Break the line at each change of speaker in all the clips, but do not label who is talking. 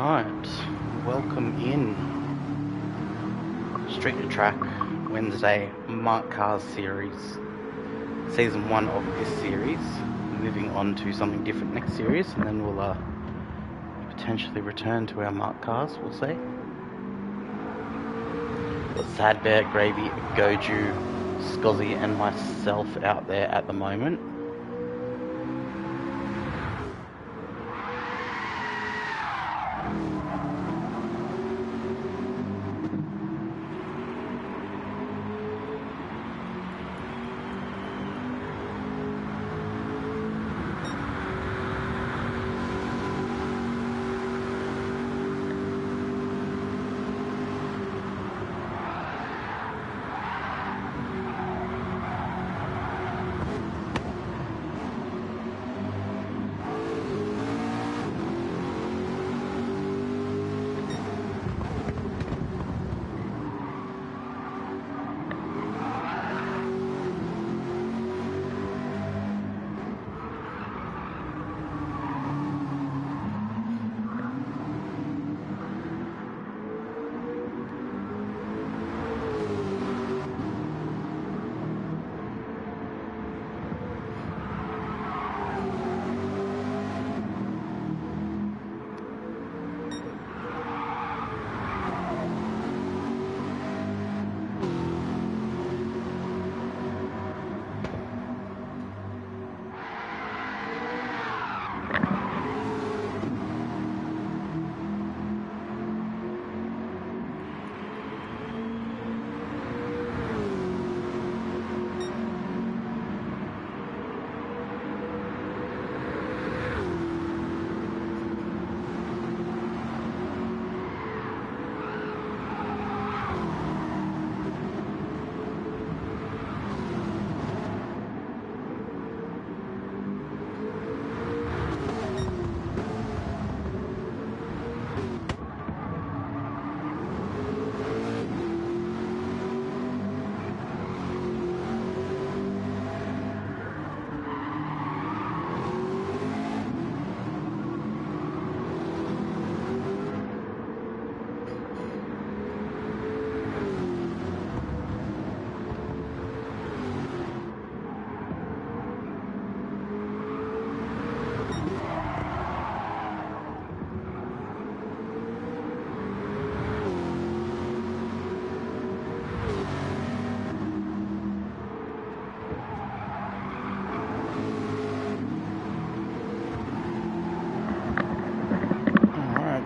Alright, welcome in Street2Track Wednesday MARC Cars series, season 1 of this series. Moving on to something different next series, and then we'll potentially return to our MARC cars, we'll see. Got Sad Bear, Gravy, Goju, Scozzy and myself out there at the moment.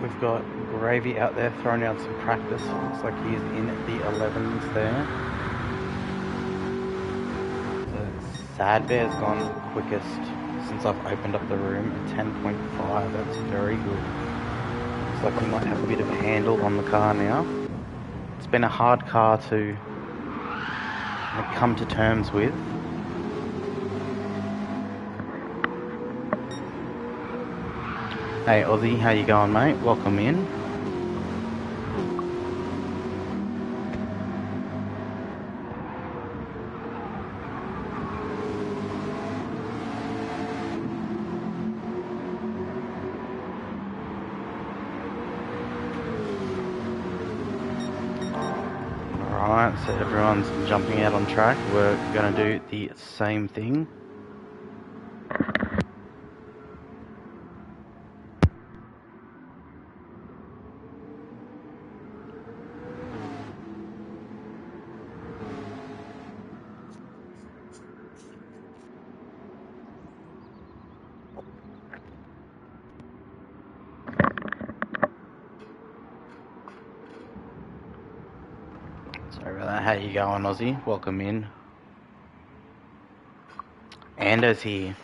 We've got Gravy out there throwing out some practice. It looks like he's in the 11s there. The Sad Bear's gone quickest since I've opened up the room at 10.5. That's very good. Looks like we might have a bit of a handle on the car now. It's been a hard car to come to terms with. Hey Aussie, how you going, mate? Welcome in. Alright, so everyone's jumping out on track. We're going to do the same thing. Sorry about that. How you going, Aussie? Welcome in. Ando's here.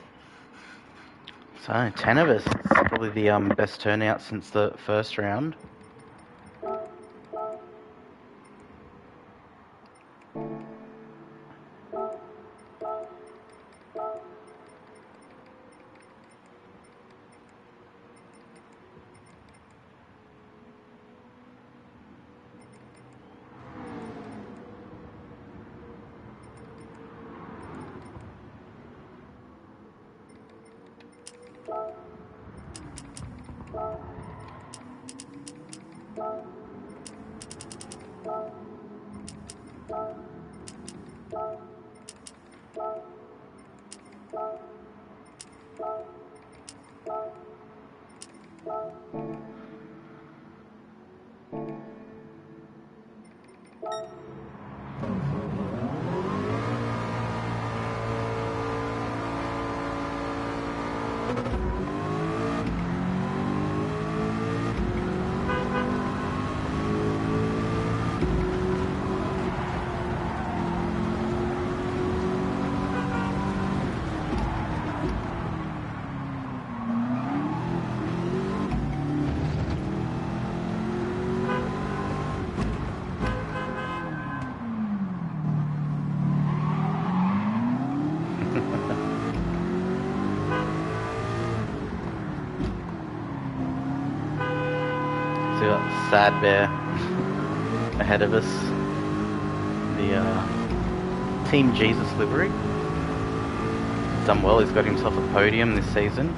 So, 10 of us. It's probably the best turnout since the first round. So we got Sad Bear ahead of us. The Team Jesus livery. He's done well, he's got himself a podium this season.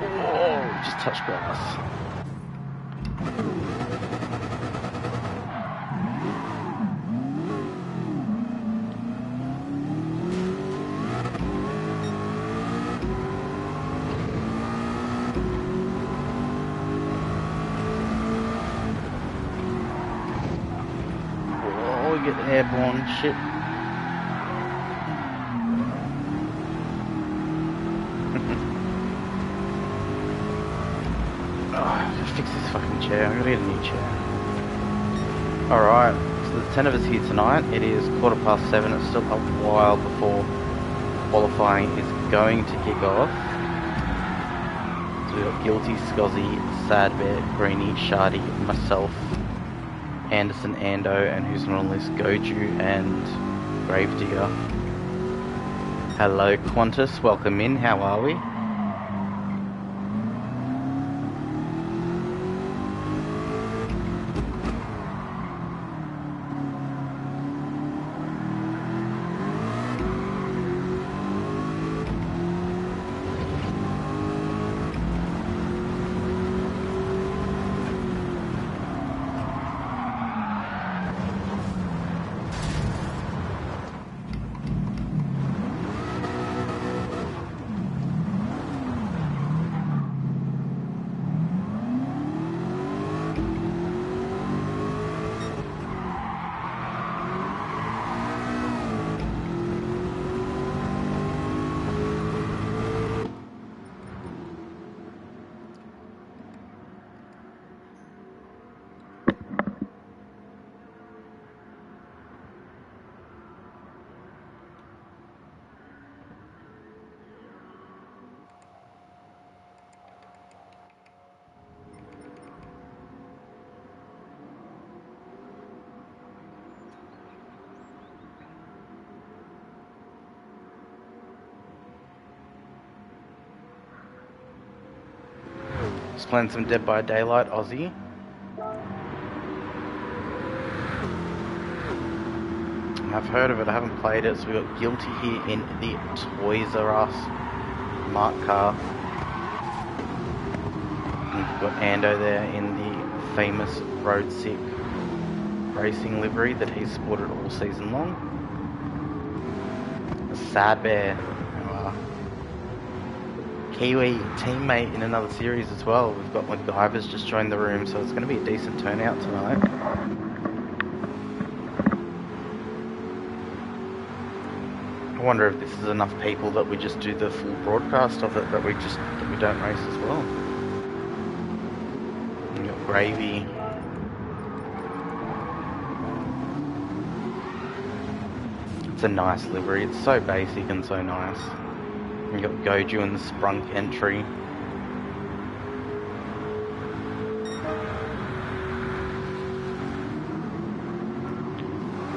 Oh, just touched grass. Get airborne shit. Just fix this fucking chair. I gotta get a new chair. Alright, so there's 10 of us here tonight. It is 7:15. It's still a while before qualifying is going to kick off. So we've got Guilty, Scozzy, Sad Bear, Greenie, Shardy, myself, Anderson, Ando, and who's not on the list, Goju and Gravedigger. Hello Qantas, welcome in, how are we? Just playing some Dead by Daylight Aussie. I've heard of it, I haven't played it. So we got Guilty here in the Toys R Us MARC car. And we've got Ando there in the famous Road Sick racing livery that he's sported all season long. Sad Bear, Kiwi teammate in another series as well. We've got MacGyver's just joined the room, so it's going to be a decent turnout tonight. I wonder if this is enough people that we just do the full broadcast of it, that we don't race as well. We've got Gravy. It's a nice livery. It's so basic and so nice. We've got Goju in the Sprunk entry.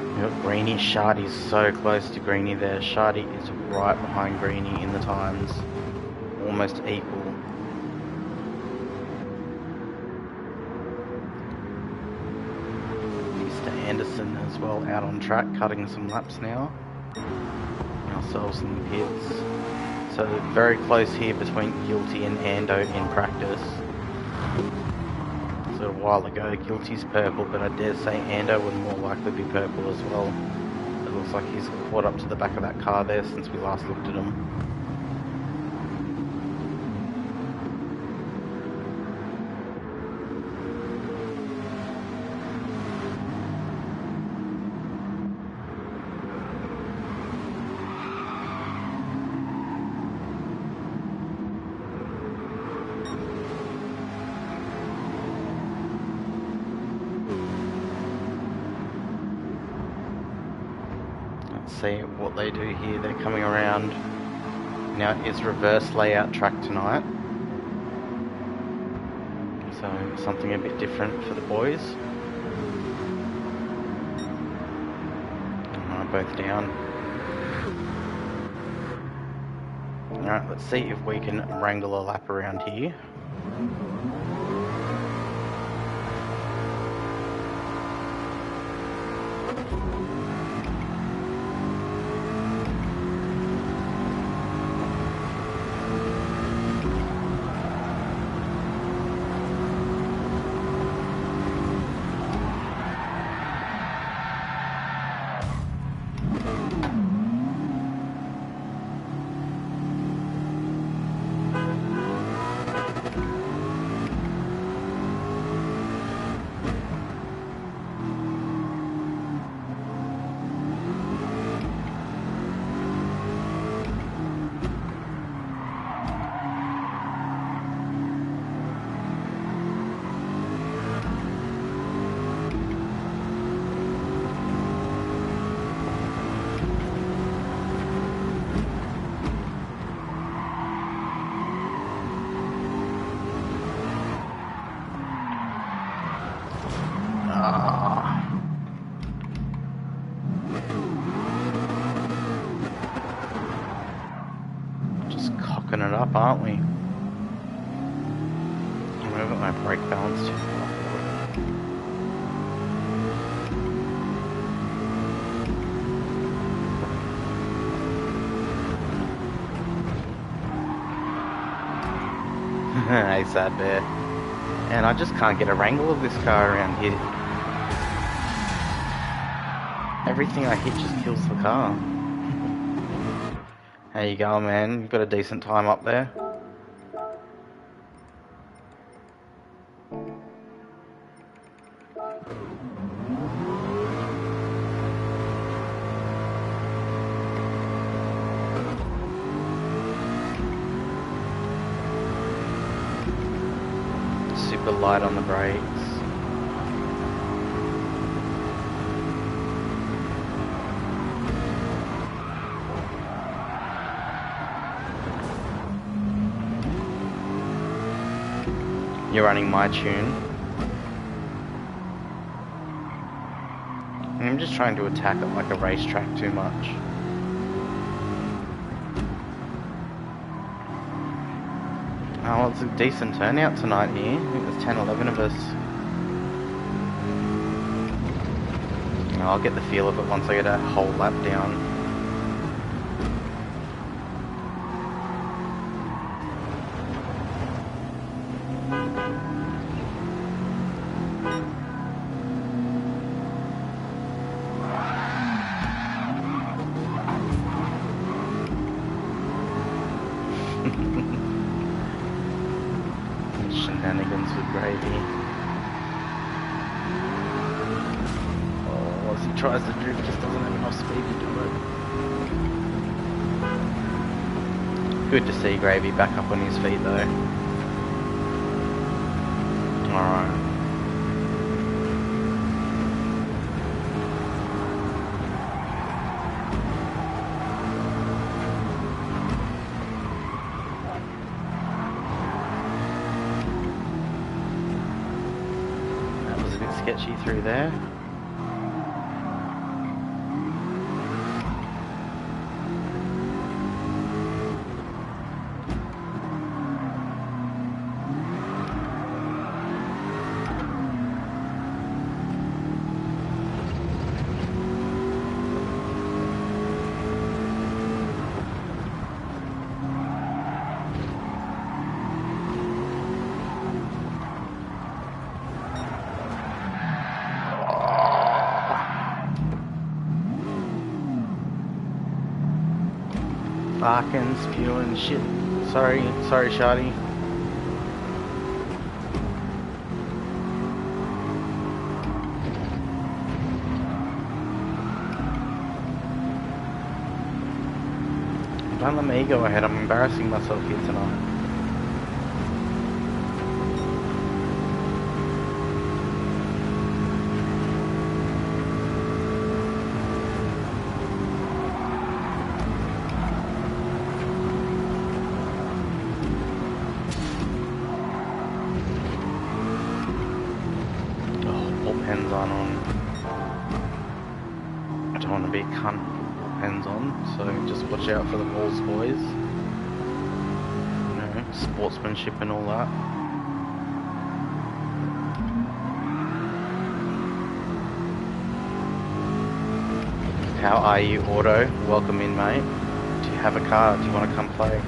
We've got Greenie. Shardy's so close to Greenie there. Shardy is right behind Greenie in the times. Almost equal. Mr. Anderson as well out on track, cutting some laps now. Ourselves in the pits. So very close here between Guilty and Ando in practice. So a while ago, Guilty's purple, but I dare say Ando would more likely be purple as well. It looks like he's caught up to the back of that car there since we last looked at him. Let's see what they do here. They're coming around. Now it is reverse layout track tonight. So something a bit different for the boys. Alright, both down. Alright, let's see if we can wrangle a lap around here. Just cocking it up, aren't we? I've got my brake balance too far forward. Hey, sad bear. And I just can't get a wrangle of this car around here. Everything I hit just kills the car. How you going, man? You've got a decent time up there? Super light on the brakes. You're running my tune. I'm just trying to attack it like a racetrack too much. Oh, well, it's a decent turnout tonight here. I think there's 10, 11 of us. I'll get the feel of it once I get a whole lap down. Shenanigans with Gravy. Oh, as he tries to drift, just doesn't have enough speed to do it. Good to see Gravy back up on his feet though. Alright. Sketchy through there. Barking, spewing, shit. Sorry, Shardy. Don't let me go ahead, I'm embarrassing myself here tonight. be a cunt hands on, so just watch out for the balls, boys. You know, sportsmanship and all that. How are you, Auto? Welcome in, mate. Do you have a car? Do you want to come play?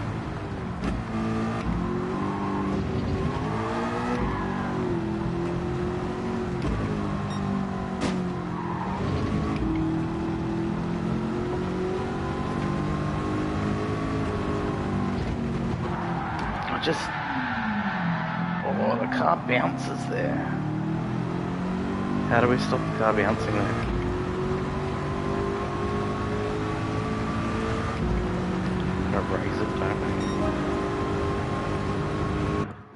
Oh, the car bounces there. How do we stop the car bouncing there? Gotta raise it, don't we?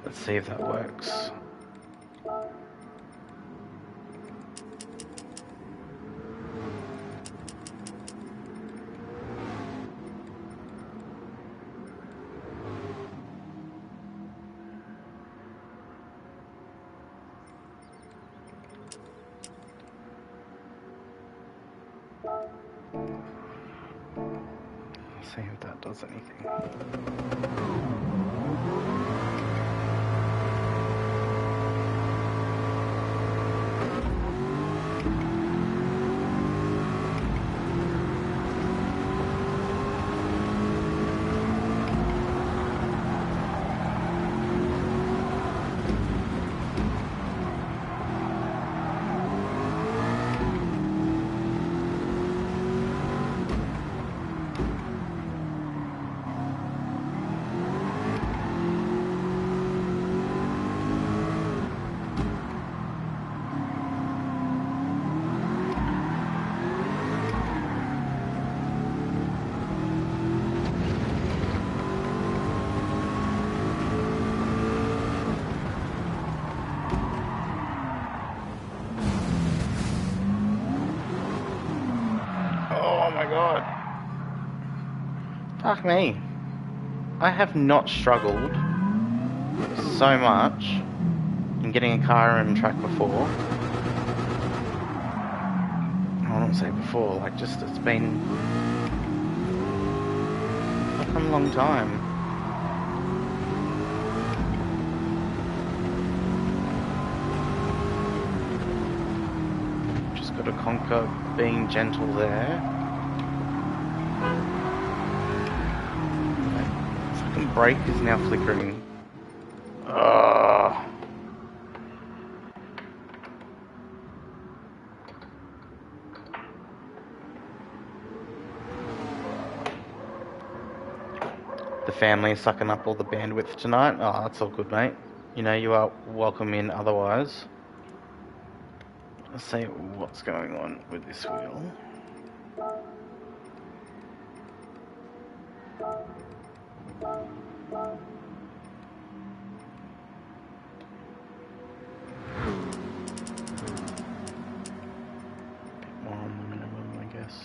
Let's see if that works. See if that does anything. Fuck me. I have not struggled so much in getting a car in track before. I won't say before, like just it's been a fucking long time. Just gotta conquer being gentle there. Brake is now flickering. The family is sucking up all the bandwidth tonight. Oh, that's all good, mate. You know you are welcome in otherwise. Let's see what's going on with this wheel. More on the minimum, I guess.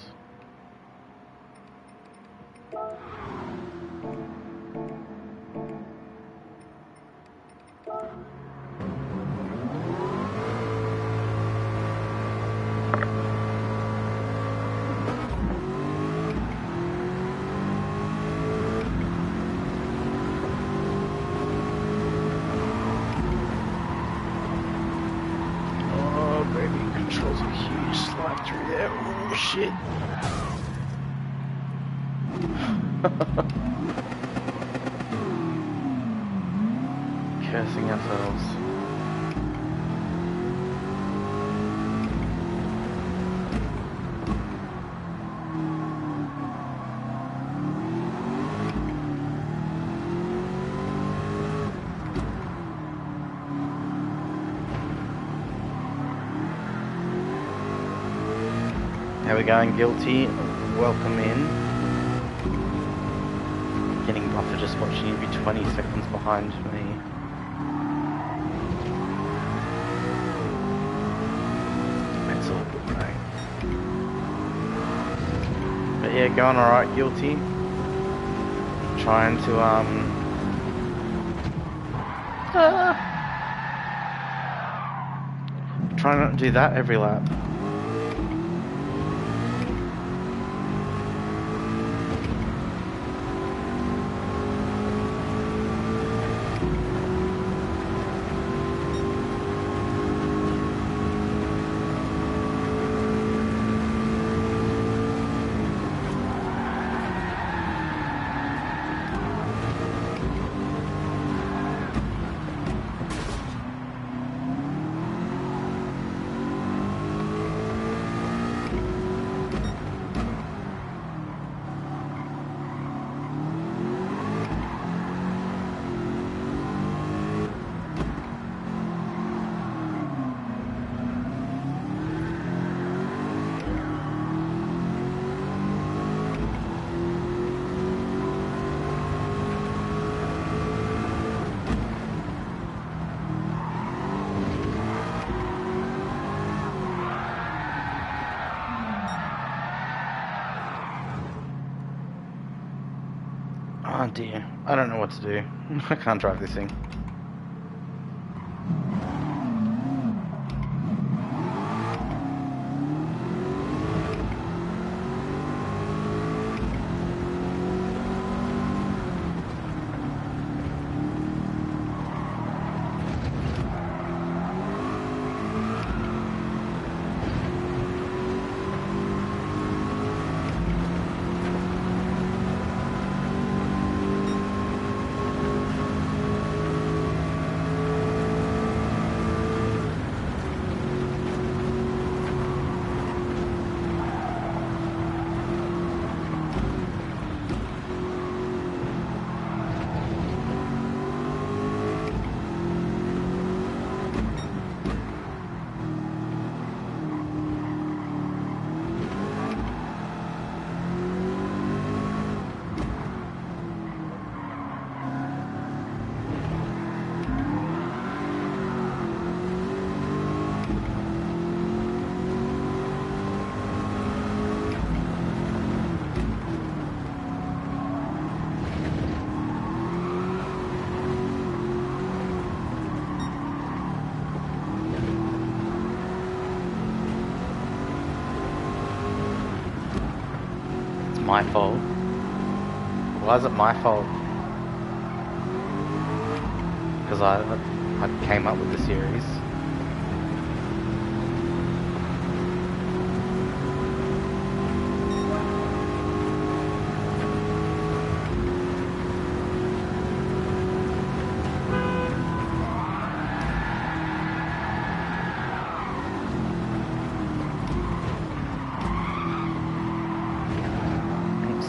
Controls a huge slide through there. Oh shit. Cursing ourselves. How we going, Guilty? Welcome in. Getting buffer just watching you be 20 seconds behind me. It's all good, mate. But yeah, going alright, Guilty. Trying to, trying not to do that every lap. Oh dear, I don't know what to do. I can't drive this thing. My fault. Why is it my fault? Because I came up with the series.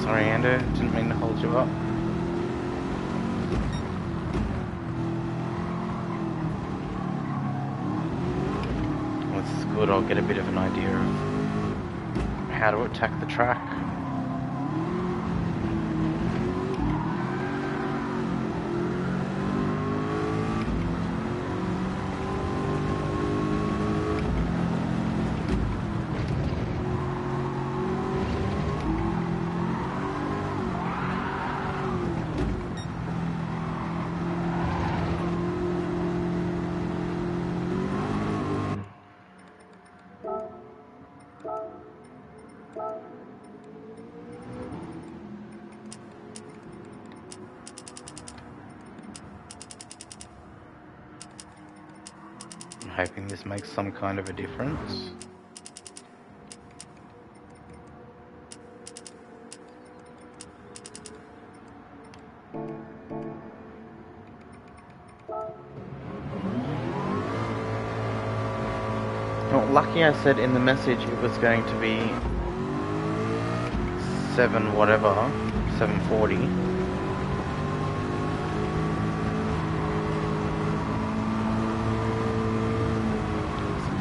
Sorry, Andrew, didn't mean to hold you up. Well, this is good, I'll get a bit of an idea of how to attack the track. I'm hoping this makes some kind of a difference. Well, lucky I said in the message it was going to be 740.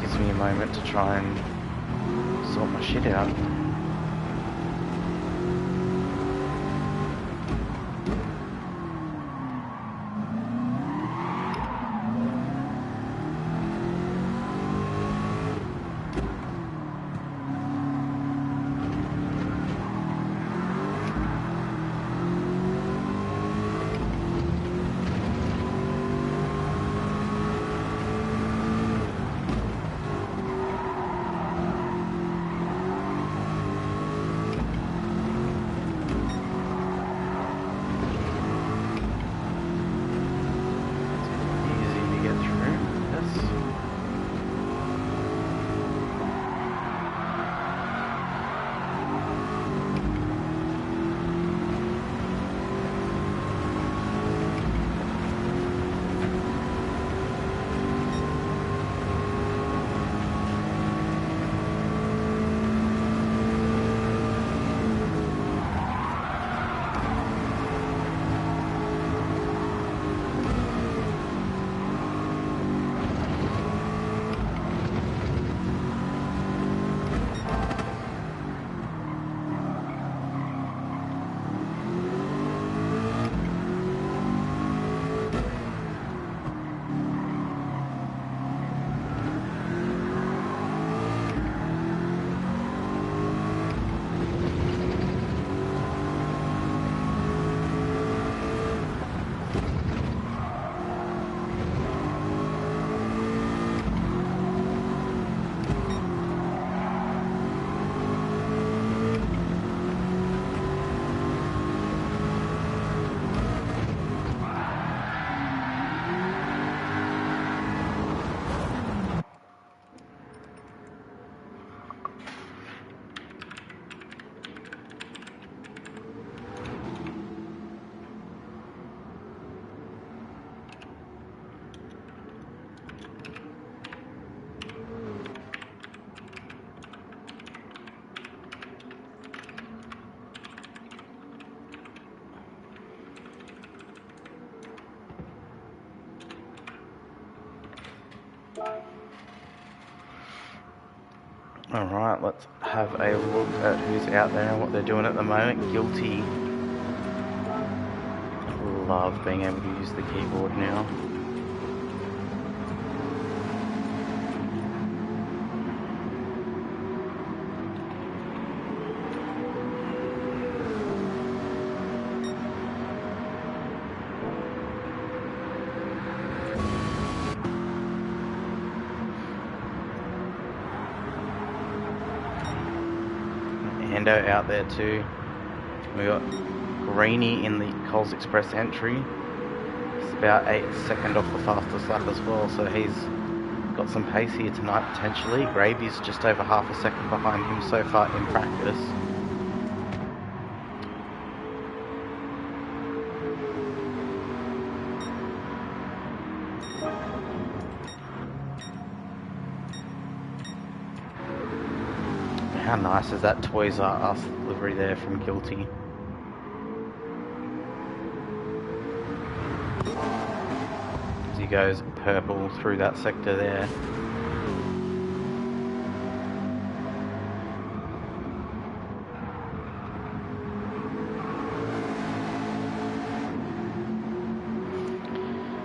Gives me a moment to try and sort my shit out. Alright, let's have a look at who's out there and what they're doing at the moment. Guilty. Love being able to use the keyboard now. Endo out there too. We got Greeny in the Coles Express entry. He's about 8 seconds off the fastest lap as well, so he's got some pace here tonight potentially. Gravy's just over half a second behind him so far in practice. How nice is that Toys R Us livery there from Guilty? As he goes purple through that sector there.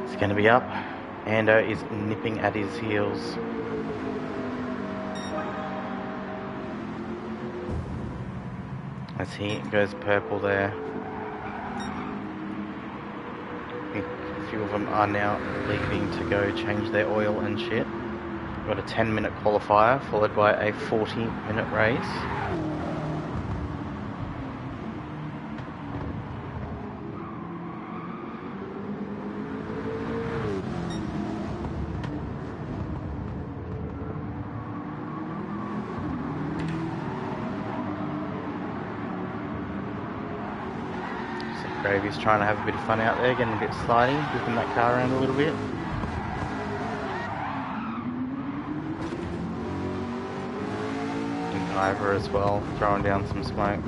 It's going to be up. Ando is nipping at his heels. As he goes purple there. I think a few of them are now leaving to go change their oil and shit. We've got a 10-minute qualifier followed by a 40-minute race. Gravy's trying to have a bit of fun out there, getting a bit slidey, whipping that car around a little bit. And Ivor as well, throwing down some smoke.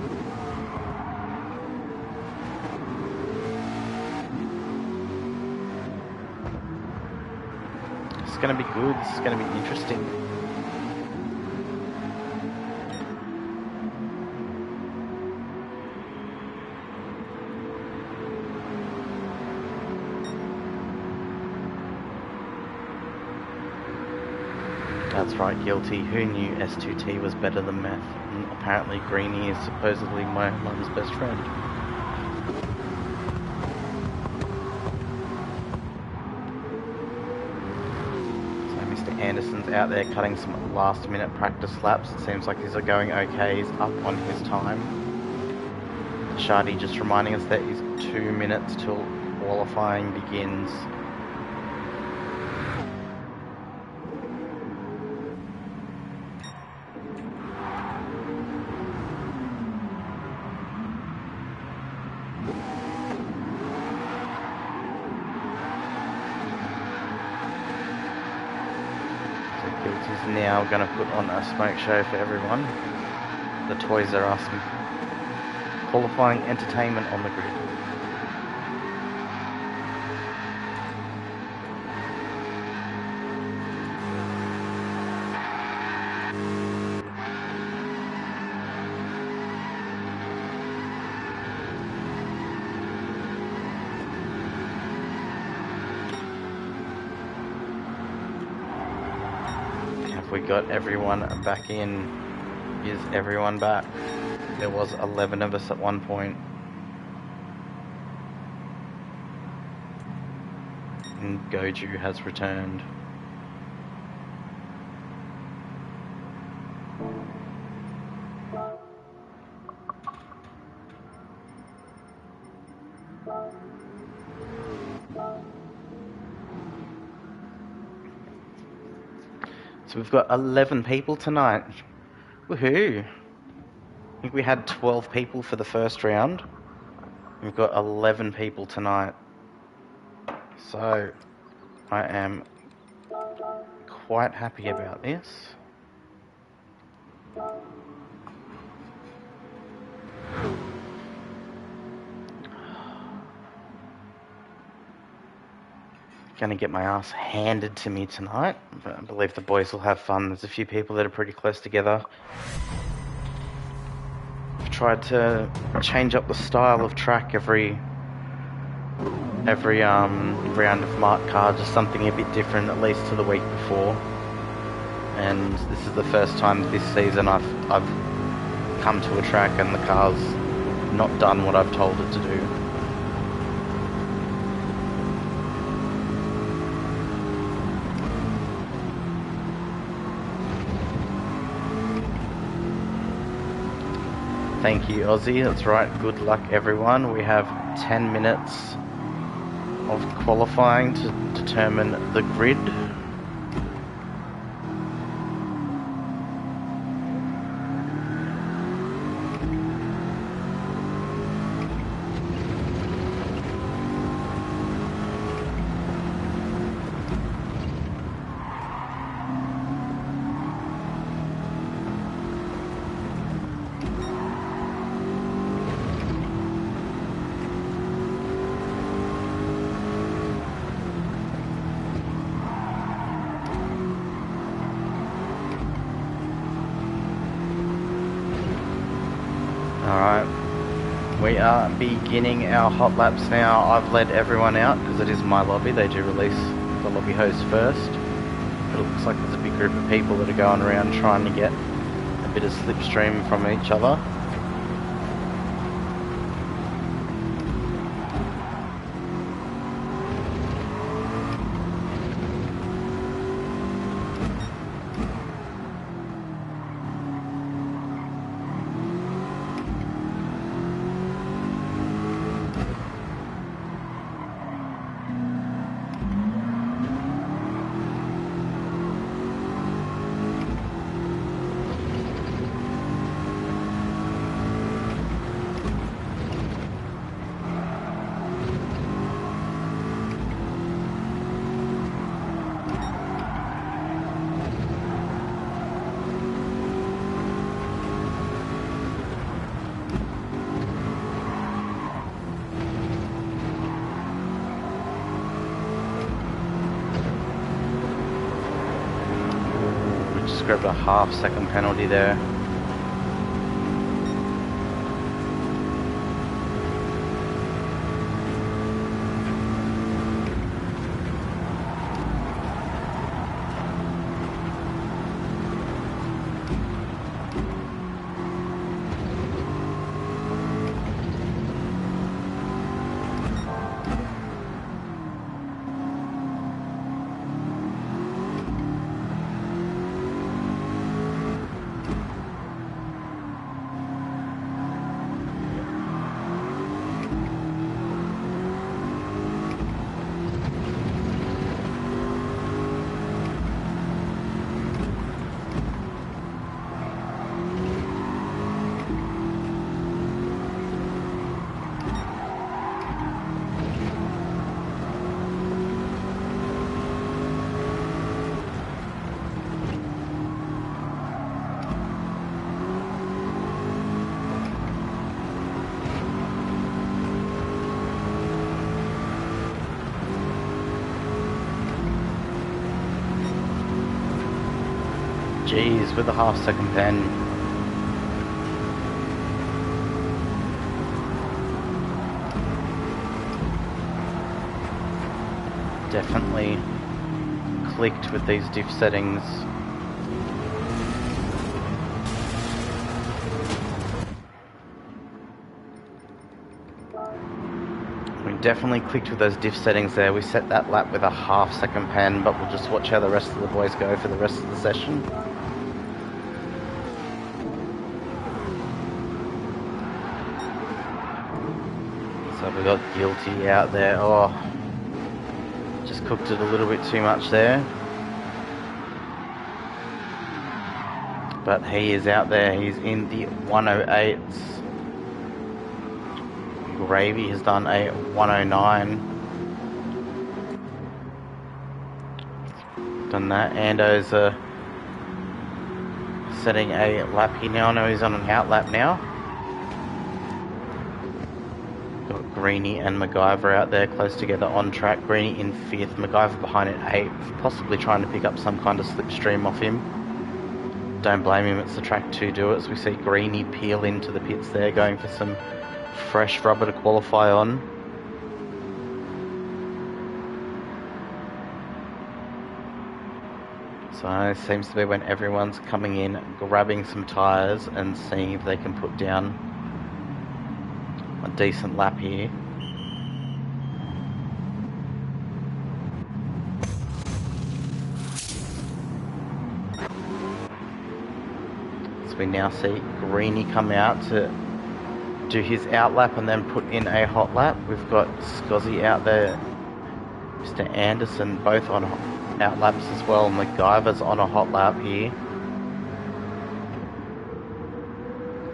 It's going to be good, this is going to be interesting. That's right, Guilty. Who knew S2T was better than meth? And apparently Greeny is supposedly my mum's best friend. So Mr. Anderson's out there cutting some last-minute practice laps. It seems like these are going okay. He's up on his time. Shardy just reminding us that he's 2 minutes till qualifying begins. Guilty's now going to put on a smoke show for everyone. The Toys R Us qualifying entertainment on the grid. We got everyone back in. Is everyone back? There was 11 of us at one point. And Goju has returned. So we've got 11 people tonight. Woohoo! I think we had 12 people for the first round. We've got 11 people tonight. So I am quite happy about this. Gonna get my ass handed to me tonight, but I believe the boys will have fun. There's a few people that are pretty close together. I've tried to change up the style of track every round of MARC car, just something a bit different, at least to the week before. And this is the first time this season I've come to a track and the car's not done what I've told it to do. Thank you, Aussie. That's right. Good luck, everyone. We have 10 minutes of qualifying to determine the grid. We are beginning our hot laps now. I've led everyone out because it is my lobby. They do release the lobby host first. But it looks like there's a big group of people that are going around trying to get a bit of slipstream from each other. Grabbed a half-second penalty there. Jeez, with a half-second pen. Definitely clicked with these diff settings. We definitely clicked with those diff settings there. We set that lap with a half-second pen, but we'll just watch how the rest of the boys go for the rest of the session. So we got Guilty out there. Oh, just cooked it a little bit too much there. But he is out there. He's in the 108s. Gravy has done a 109. Done that. Ando's setting a lap here now. I know he's on an out lap now. Got Greeny and MacGyver out there close together on track. Greeny in 5th, MacGyver behind at 8th, possibly trying to pick up some kind of slipstream off him. Don't blame him, it's the track to do it, as we see Greeny peel into the pits there, going for some fresh rubber to qualify on. So it seems to be when everyone's coming in, grabbing some tyres and seeing if they can put down a decent lap here. So we now see Greeny come out to do his out lap and then put in a hot lap. We've got Scozzy out there, Mr. Anderson both on out laps as well. MacGyver's on a hot lap here.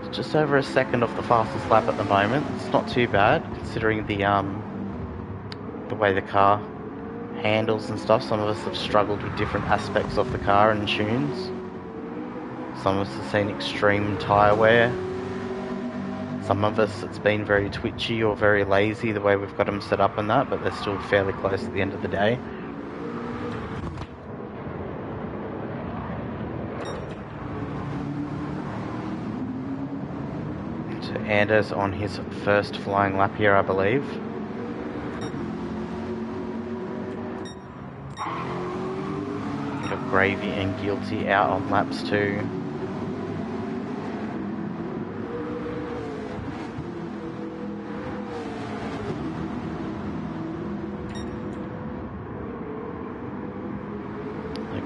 It's just over a second off the fastest lap at the moment. It's not too bad considering the way the car handles and stuff. Some of us have struggled with different aspects of the car and tunes. Some of us have seen extreme tyre wear. Some of us it's been very twitchy or very lazy the way we've got them set up and that, but they're still fairly close at the end of the day. So Anders on his first flying lap here, I believe. We've got Gravy and Guilty out on laps 2.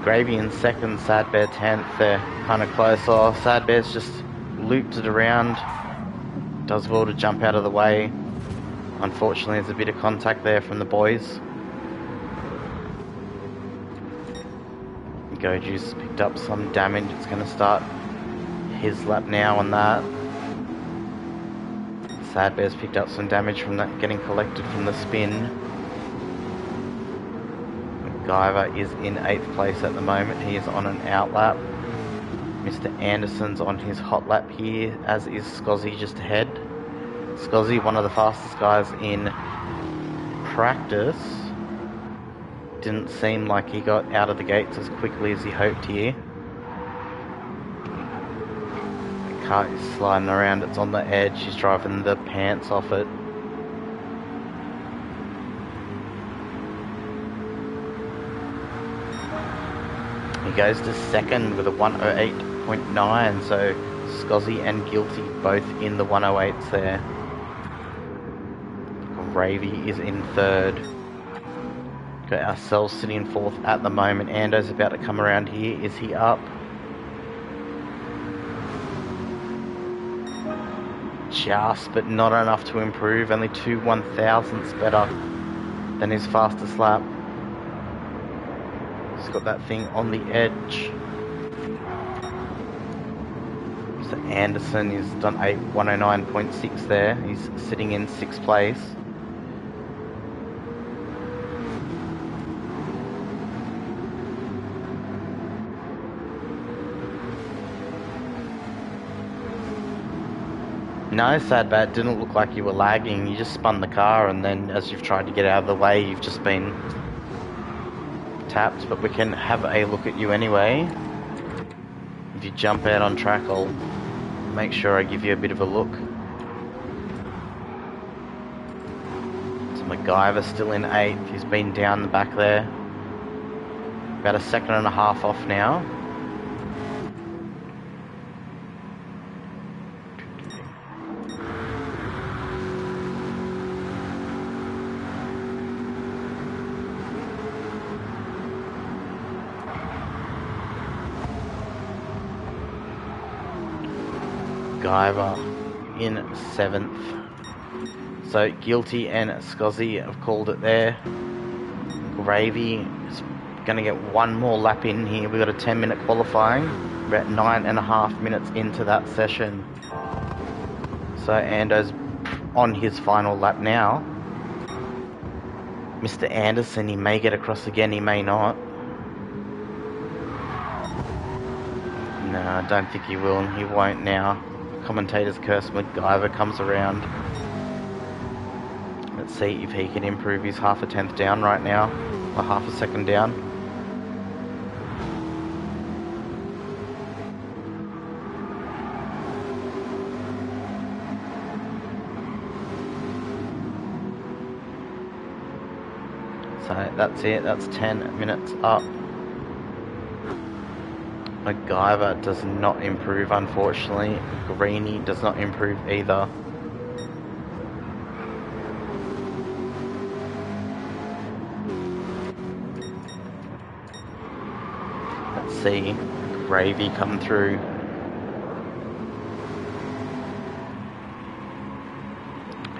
Gravy in 2nd, Sad Bear 10th, they're kind of close off. Sad Bear's just looped it around, does well to jump out of the way. Unfortunately, there's a bit of contact there from the boys. Goju's picked up some damage, it's going to start his lap now on that. Sad Bear's picked up some damage from that getting collected from the spin. MacGyver is in 8th place at the moment. He is on an out lap. Mr. Anderson's on his hot lap here, as is Scozzy just ahead. Scozzy, one of the fastest guys in practice. Didn't seem like he got out of the gates as quickly as he hoped here. The car is sliding around, it's on the edge, he's driving the pants off it. He goes to 2nd with a 108.9, so Scozzy and Guilty both in the 108s there. Gravy is in 3rd. Got ourselves sitting in 4th at the moment. Ando's about to come around here. Is he up? Just, but not enough to improve. Only 2 1,000ths better than his fastest lap. He's got that thing on the edge. So Anderson has done a 109.6 there. He's sitting in 6th place. No, Sadbat, didn't look like you were lagging. You just spun the car, and then as you've tried to get out of the way, you've just been tapped. But we can have a look at you anyway. If you jump out on track, I'll make sure I give you a bit of a look. So MacGyver still in 8th. He's been down the back there. About a second and a half off now. MacGyver in 7th. So Guilty and Scozzy have called it there. Gravy is going to get one more lap in here. We've got a 10-minute qualifying. We're at 9.5 minutes into that session. So Ando's on his final lap now. Mr. Anderson, he may get across again, he may not. No, I don't think he will. He won't now. Commentator's curse. MacGyver comes around. Let's see if he can improve his half a tenth down right now, or half a second down. So that's it, that's 10 minutes up. MacGyver does not improve, unfortunately. Greeny does not improve either. Let's see Gravy come through.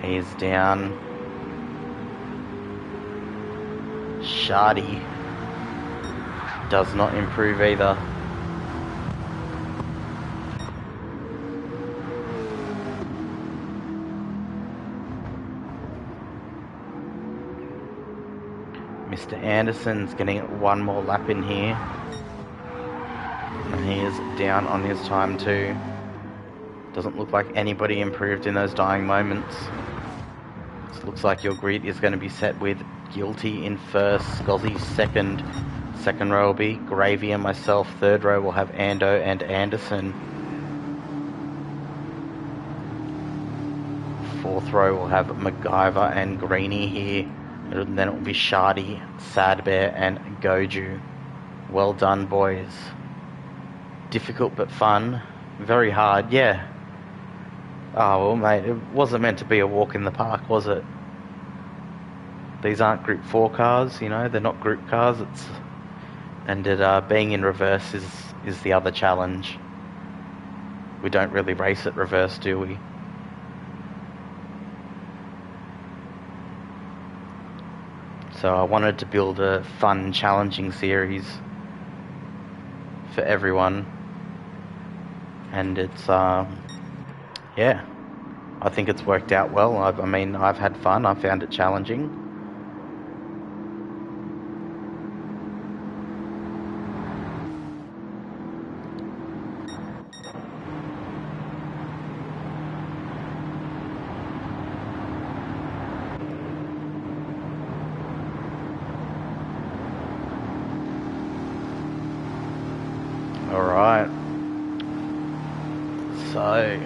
He's down. Shardy does not improve either. Mr. Anderson's getting one more lap in here. And he is down on his time too. Doesn't look like anybody improved in those dying moments. It looks like your grid is going to be set with Guilty in first, Scozzy second. Second row will be Gravy and myself. Third row will have Ando and Anderson. Fourth row will have MacGyver and Greeny here. And then it will be Shardy, Sad Bear and Goju. Well done, boys. Difficult but fun. Very hard, yeah. Oh, well, mate, it wasn't meant to be a walk in the park, was it? These aren't Group 4 cars, you know, they're not group cars. Being in reverse is the other challenge. We don't really race at reverse, do we? So I wanted to build a fun, challenging series for everyone. And it's, yeah, I think it's worked out well. I've had fun. I found it challenging. Alright. So,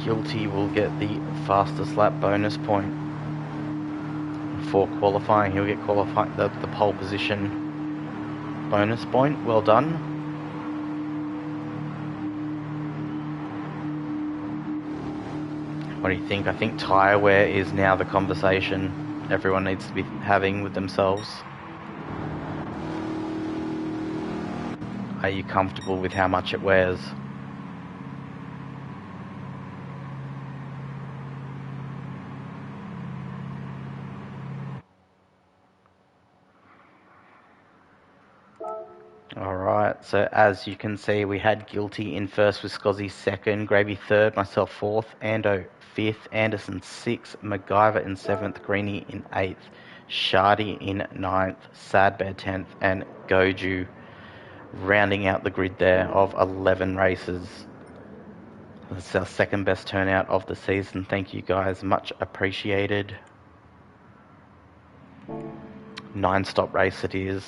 Guilty will get the fastest lap bonus point for qualifying. He'll get the pole position bonus point. Well done. What do you think? I think tyre wear is now the conversation everyone needs to be having with themselves. Are you comfortable with how much it wears? Alright, so as you can see, we had Guilty in first with Scozzy second, Gravy third, myself fourth, Ando fifth, Anderson sixth, MacGyver in seventh, Greeny in eighth, Shardy in ninth, Sad Bear 10th, and Goju rounding out the grid there of 11 races. That's our second best turnout of the season. Thank you guys, much appreciated. 9-stop race it is.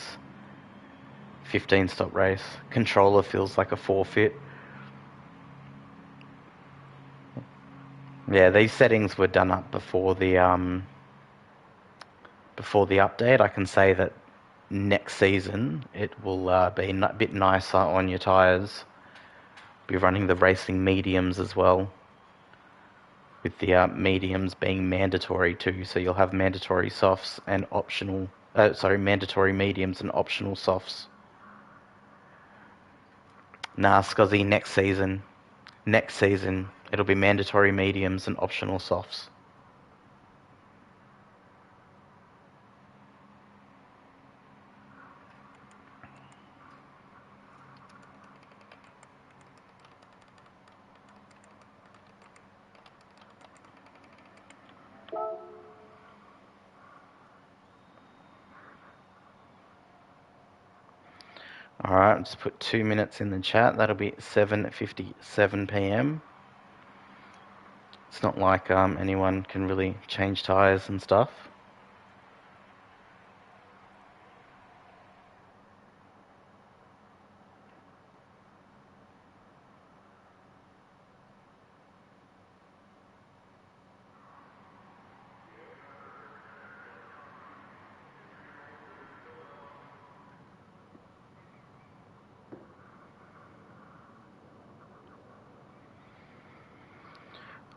15-stop race. Controller feels like a forfeit. Yeah, these settings were done up before the update. I can say that next season it will be a bit nicer on your tyres. Be running the racing mediums as well, with the mediums being mandatory too. So you'll have mandatory softs and optional. Mandatory mediums and optional softs. Nah, Scuzzy, next season. Next season, it'll be mandatory mediums and optional softs. Alright, just put 2 minutes in the chat. That'll be 7:57 PM. It's not like anyone can really change tyres and stuff.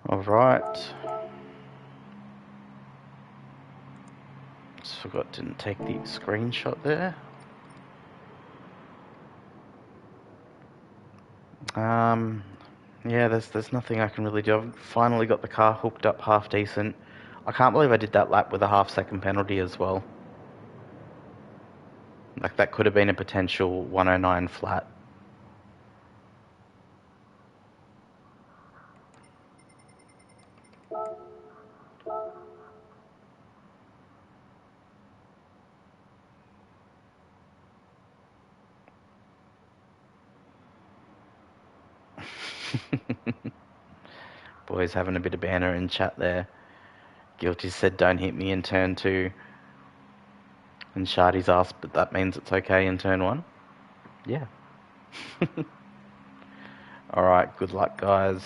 Alright. Just forgot, didn't take the screenshot there. Yeah, there's nothing I can really do. I've finally got the car hooked up half decent. I can't believe I did that lap with a half-second penalty as well. Like, that could have been a potential 109 flat. Boys having a bit of banter in chat there. Guilty said don't hit me in turn 2. And Shardy's asked, but that means it's okay in turn 1? Yeah. Alright, good luck guys.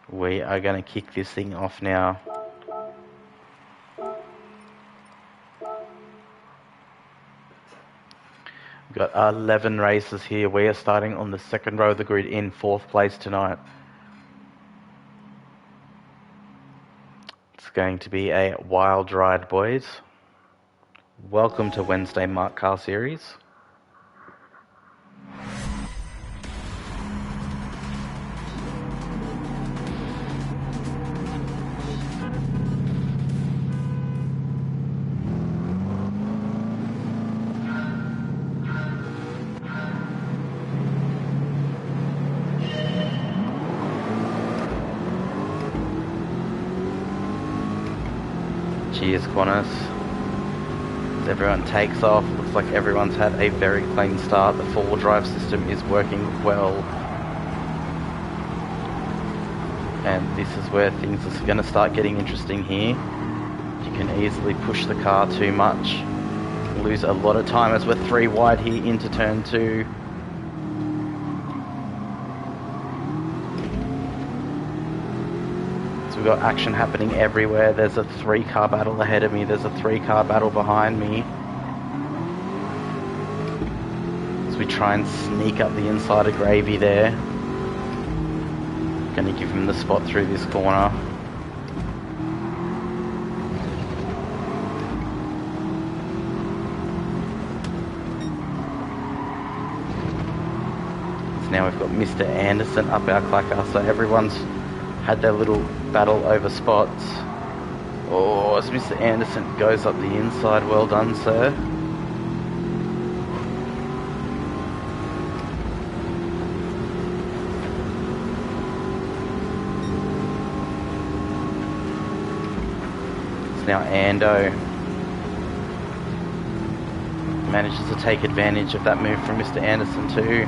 We are going to kick this thing off now. We've got 11 races here. We are starting on the second row of the grid in 4th place tonight. It's going to be a wild ride, boys. Welcome to Wednesday MARC Car Series. Cheers, Qantas. As everyone takes off, looks like everyone's had a very clean start. The four-wheel drive system is working well. And this is where things are going to start getting interesting here. You can easily push the car too much. Lose a lot of time as we're 3 wide here into turn 2. We've got action happening everywhere. There's a 3-car battle ahead of me. There's a 3-car battle behind me. As we try and sneak up the inside of Gravy there. Going to give him the spot through this corner. So now we've got Mr. Anderson up our clacker. So everyone's had their little battle over spots. Oh, as Mr. Anderson goes up the inside, well done, sir. It's now Ando. Manages to take advantage of that move from Mr. Anderson too.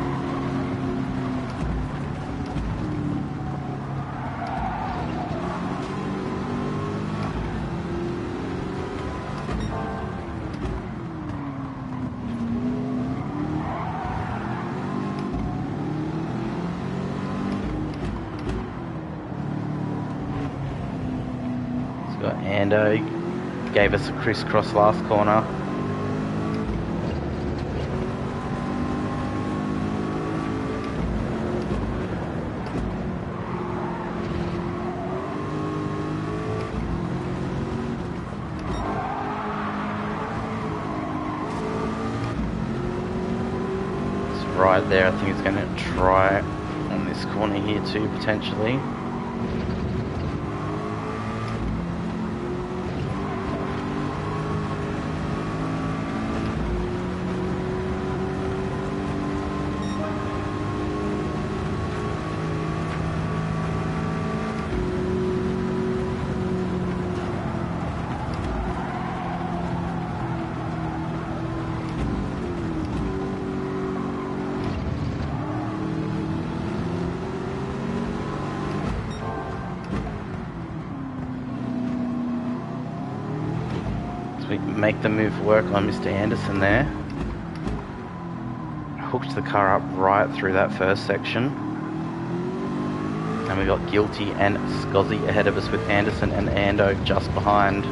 Ando gave us a crisscross last corner. It's right there. I think it's going to try on this corner here too, potentially. So we make the move work on Mr. Anderson there. Hooked the car up right through that first section. And we got Guilty and Scozzy ahead of us with Anderson and Ando just behind.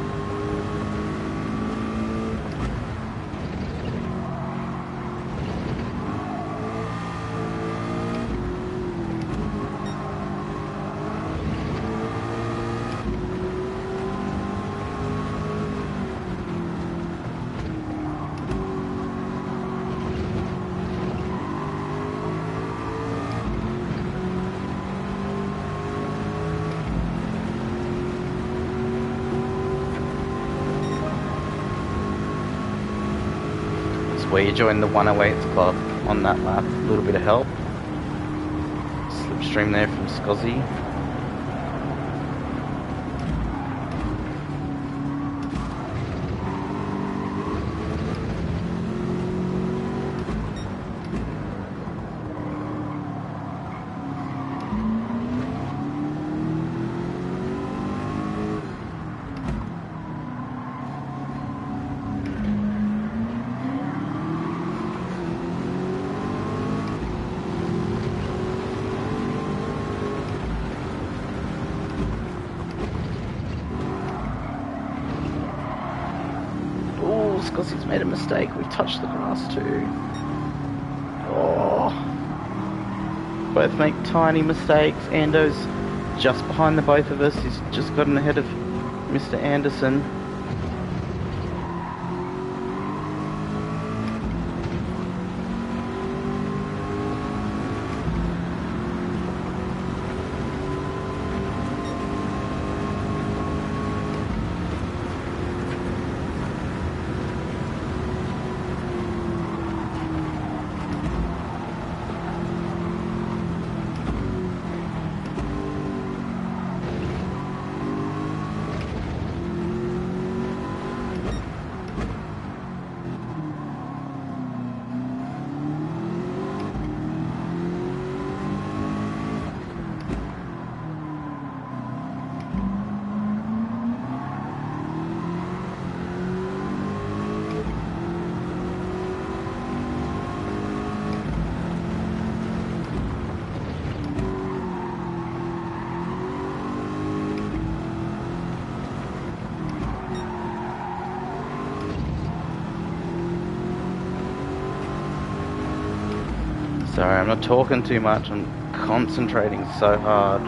Where you join the 108s club on that lap, a little bit of help. Slipstream there from Scozzy. Scozzy's made a mistake. We touched the grass too. Oh. Both make tiny mistakes. Ando's just behind the both of us. He's just gotten ahead of Mr. Anderson. Sorry, I'm not talking too much, I'm concentrating so hard.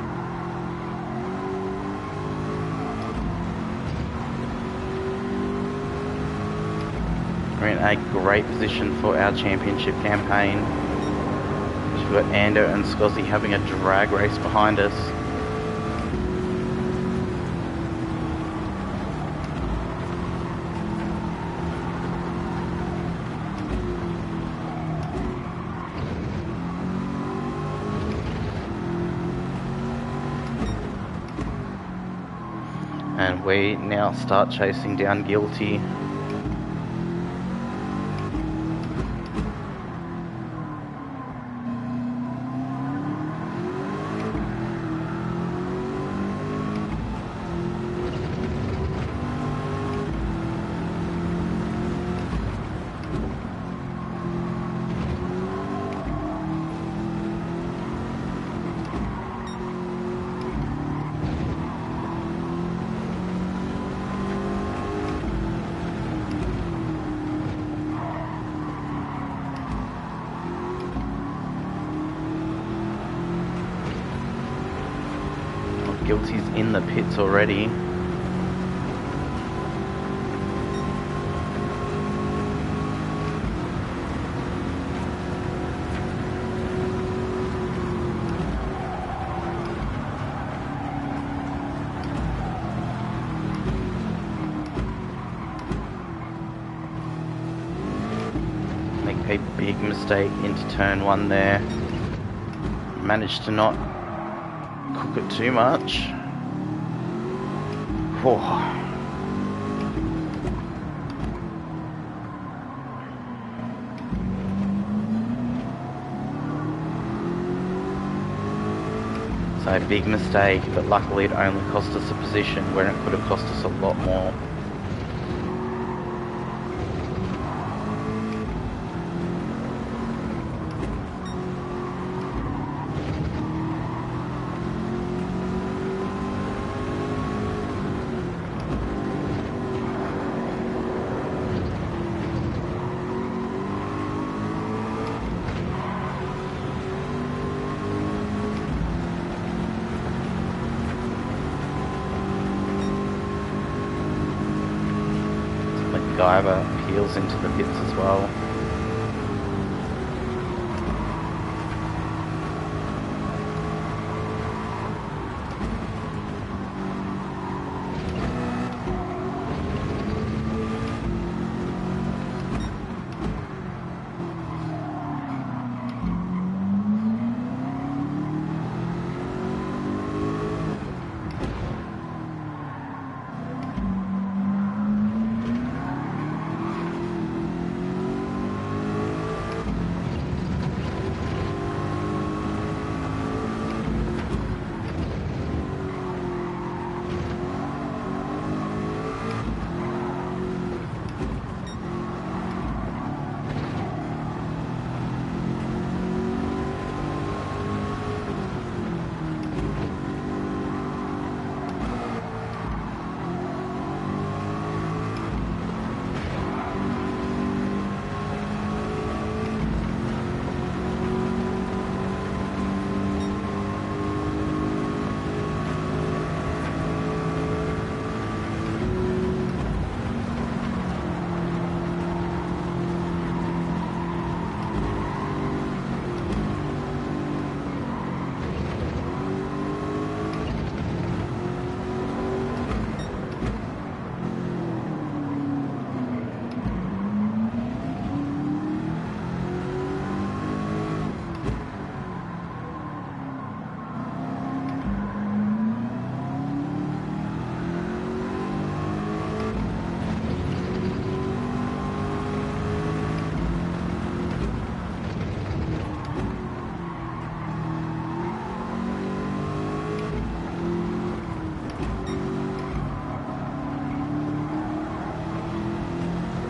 We're in a great position for our championship campaign. We've got Ando and Scozzy having a drag race behind us. And we now start chasing down Guilty. Guilty's in the pits already. Make a big mistake into turn one there. Managed to not cook it too much. Oh. So a big mistake, but luckily it only cost us a position where it could have cost us a lot more. Guyver peels into the pits as well.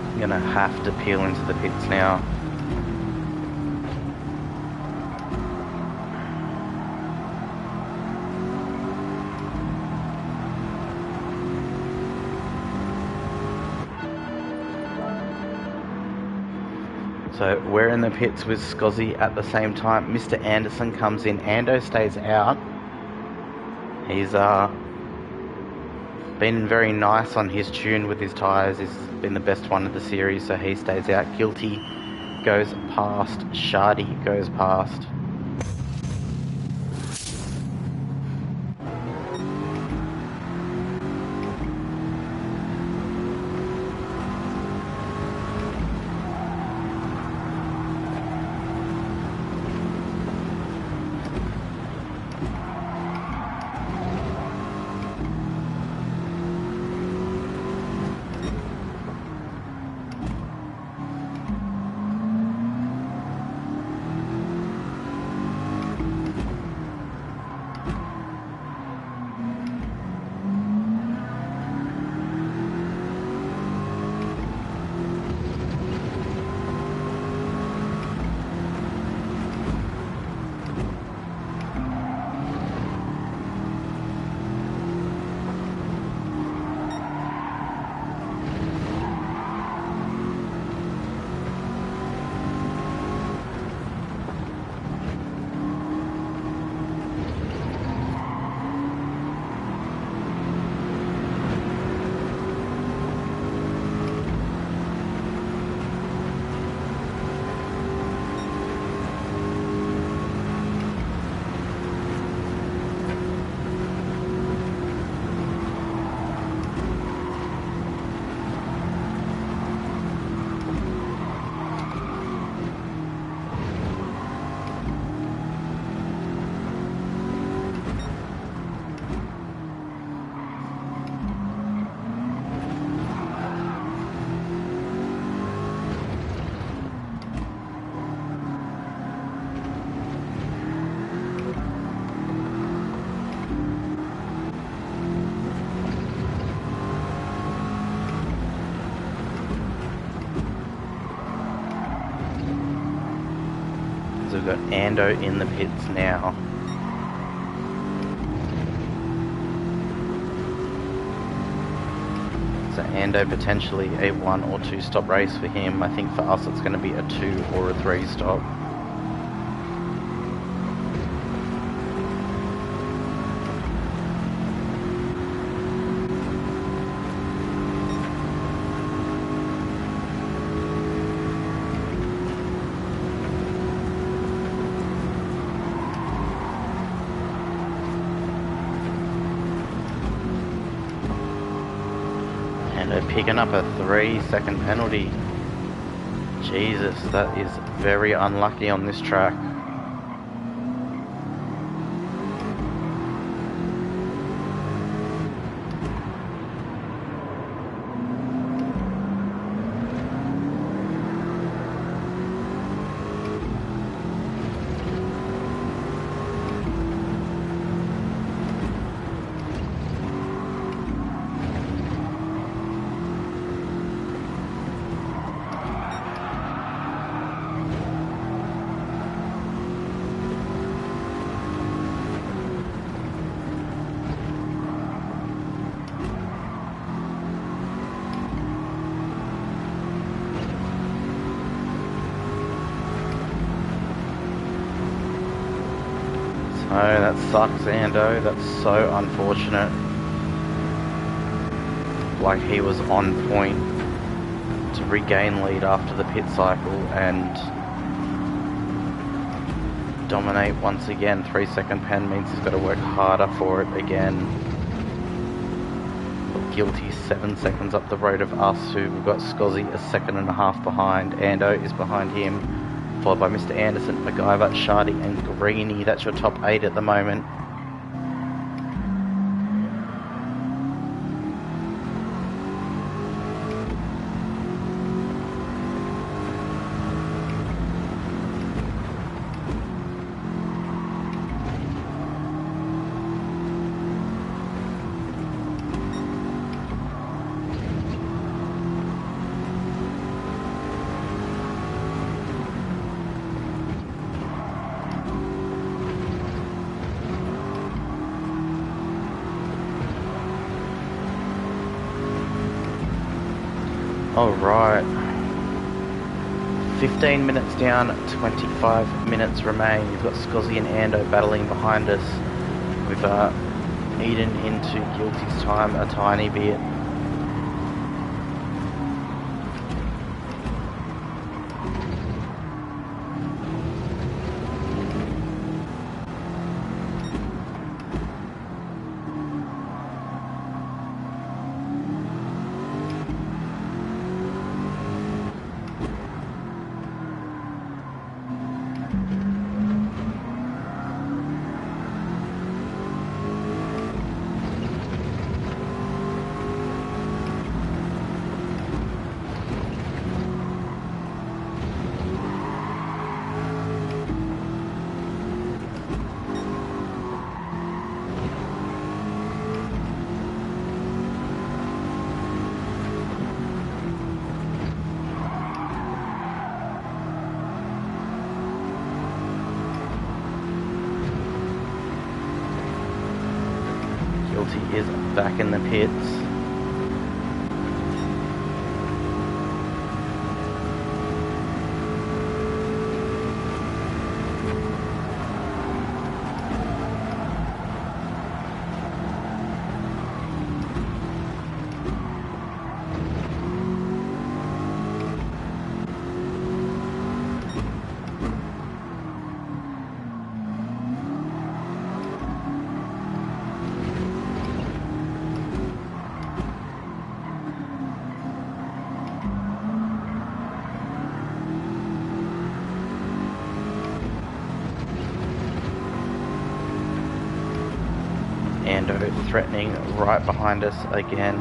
I'm gonna have to peel into the pits now. So we're in the pits with Scozzy at the same time. Mr. Anderson comes in. Ando stays out. He's been very nice on his tune with his tyres. He's been the best one of the series, so he stays out. Guilty goes past. Shardy goes past. So we've got Ando in the pits now. So Ando potentially a 1 or 2 stop race for him. I think for us it's going to be a 2 or a 3 stop. And they're picking up a 3-second penalty. Jesus, that is very unlucky on this track. Oh, that sucks, Ando. That's so unfortunate. Like, he was on point to regain lead after the pit cycle and dominate once again. 3-second pen means he's got to work harder for it again. Guilty 7 seconds up the road of us, who we've got Scozzy a 1.5 seconds behind. Ando is behind him, followed by Mr. Anderson, MacGyver, Shardy and Greeny. That's your top 8 at the moment. Alright, 15 minutes down, 25 minutes remain. We've got Scozzy and Ando battling behind us. We've eaten into Guilty's time a tiny bit. Guilty is back in the pits. Ando threatening right behind us again.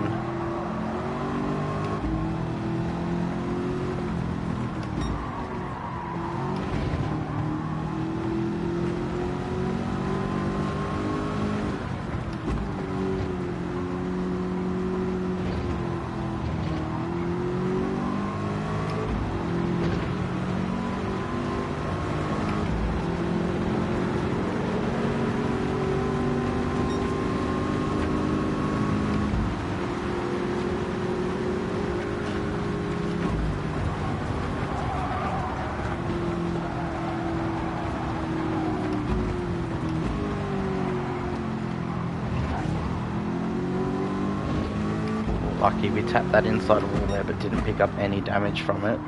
Lucky we tapped that inside wall there, but didn't pick up any damage from it.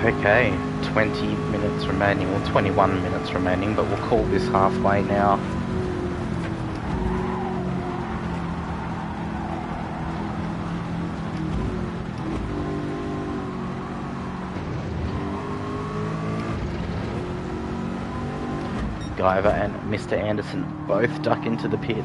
Okay, 20 minutes remaining, or 21 minutes remaining, but we'll call this halfway now. Guyver and Mr. Anderson both duck into the pits.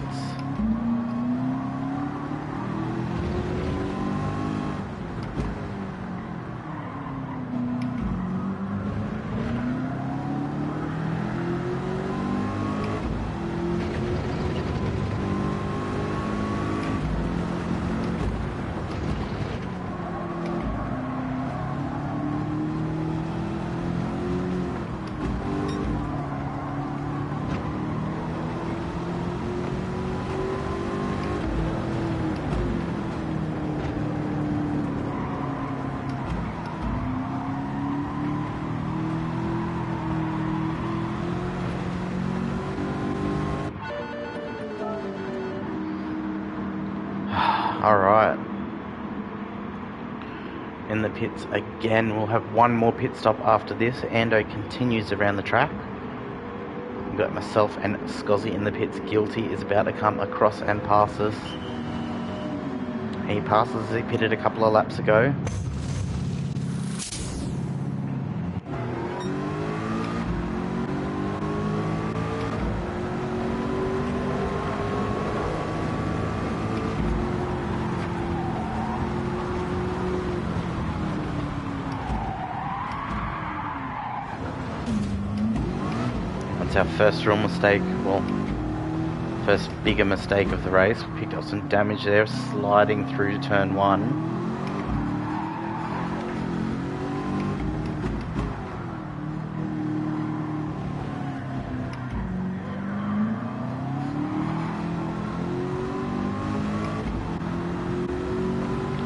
Alright. In the pits again, we'll have one more pit stop after this. Ando continues around the track. We've got myself and Scozzy in the pits. Guilty is about to come across and pass us. He passes, he pitted a couple of laps ago. Our first real mistake, well, first bigger mistake of the race. We picked up some damage there, sliding through to turn 1.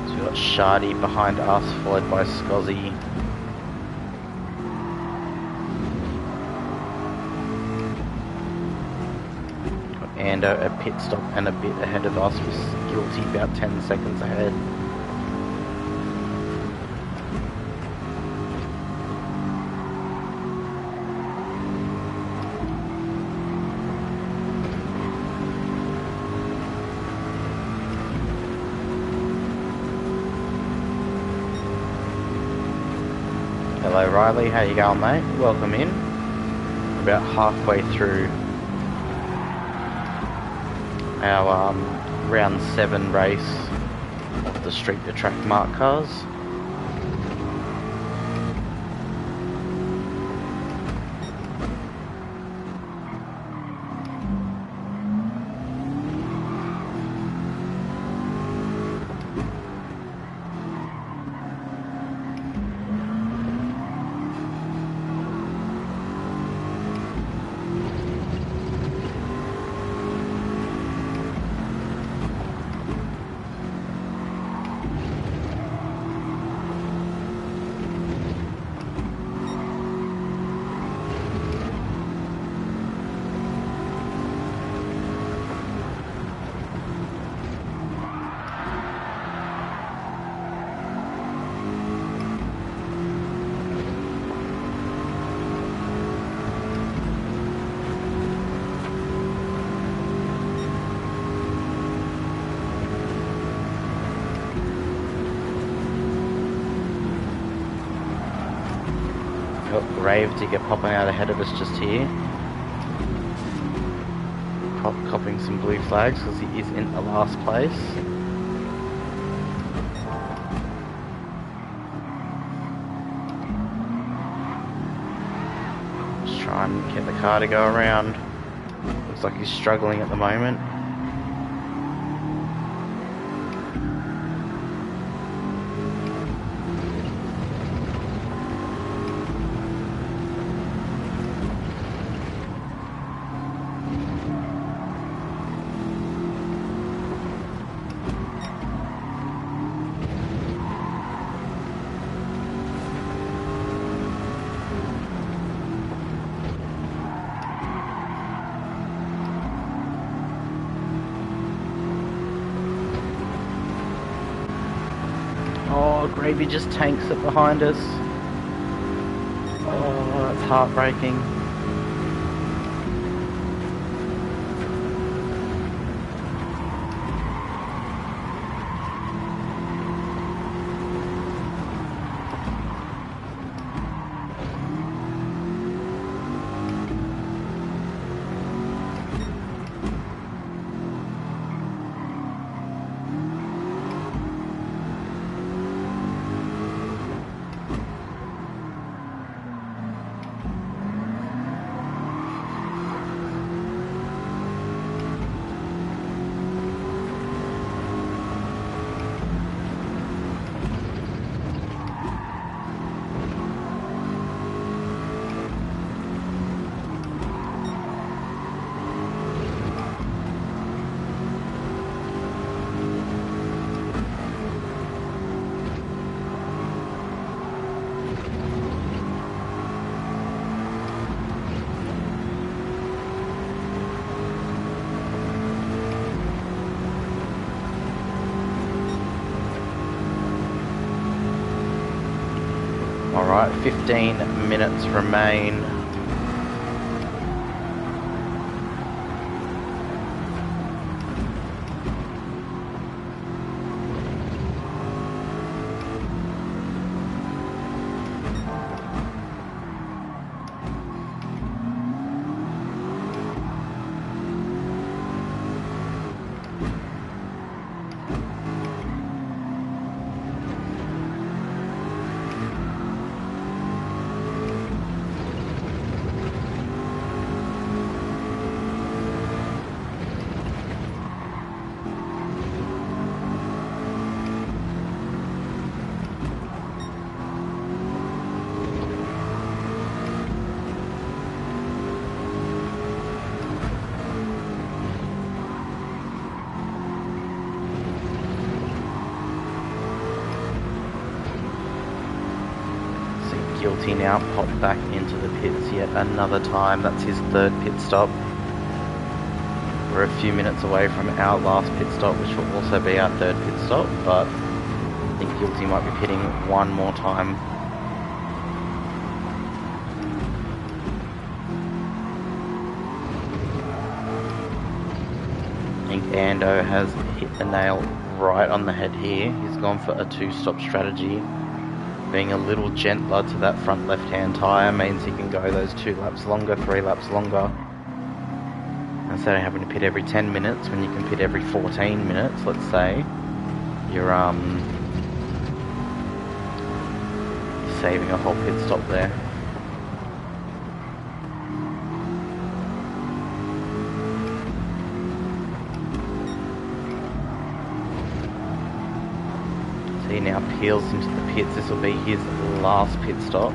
So we've got Shardy behind us, followed by Scozzy. And a pit stop and a bit ahead of us, with Guilty about 10 seconds ahead. Hello Riley, how you going mate? Welcome in. We're about halfway through our round 7 race of the Street2Track MARC cars. Gravedigger popping out ahead of us just here. Copping some blue flags because he is in the last place. Just trying to get the car to go around. Looks like he's struggling at the moment. Oh, Gravy just tanks it behind us. heartbreaking. Alright, 15 minutes remain. Guilty now popped back into the pits yet another time. That's his third pit stop. We're a few minutes away from our last pit stop, which will also be our third pit stop, but I think Guilty might be pitting one more time. I think Ando has hit the nail right on the head here. He's gone for a two-stop strategy. Being a little gentler to that front left-hand tyre means he can go those 2 laps longer, 3 laps longer. Instead of having to pit every 10 minutes, when you can pit every 14 minutes, let's say, you're saving a whole pit stop there. He now peels into the pits. This will be his last pit stop.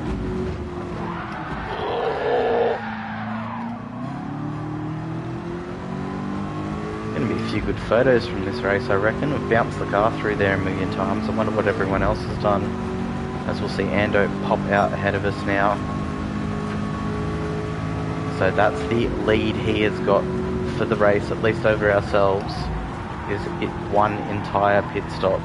Going to be a few good photos from this race, I reckon. We've bounced the car through there a million times. I wonder what everyone else has done. As we'll see Ando pop out ahead of us now. So that's the lead he has got for the race, at least over ourselves, is it one entire pit stop.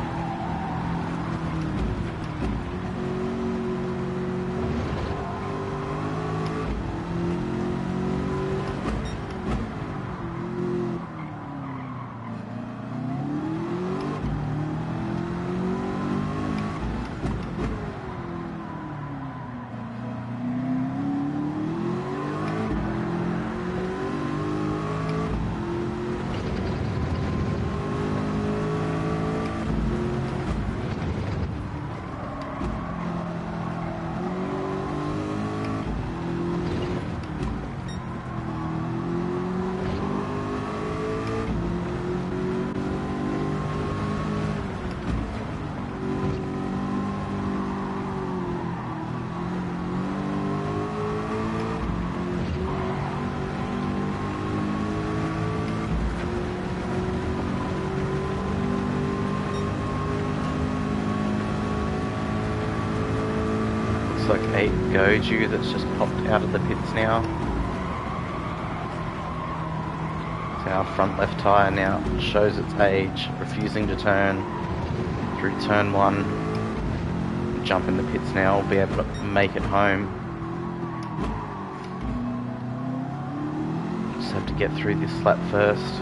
Like a Goju that's just popped out of the pits now. So our front left tyre now shows its age, refusing to turn through turn 1. Jump in the pits now, we'll be able to make it home. just have to get through this lap first.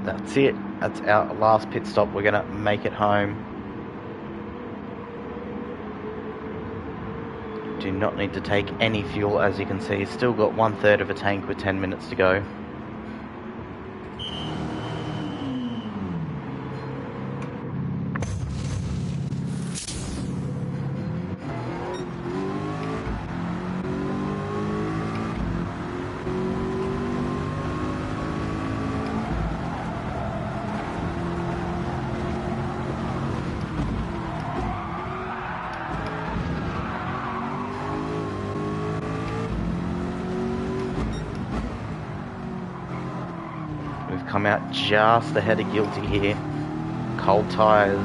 That's it. That's our last pit stop. We're gonna make it home. Do not need to take any fuel, as you can see. Still got 1/3 of a tank with 10 minutes to go. Come out just ahead of Guilty here. Cold tyres.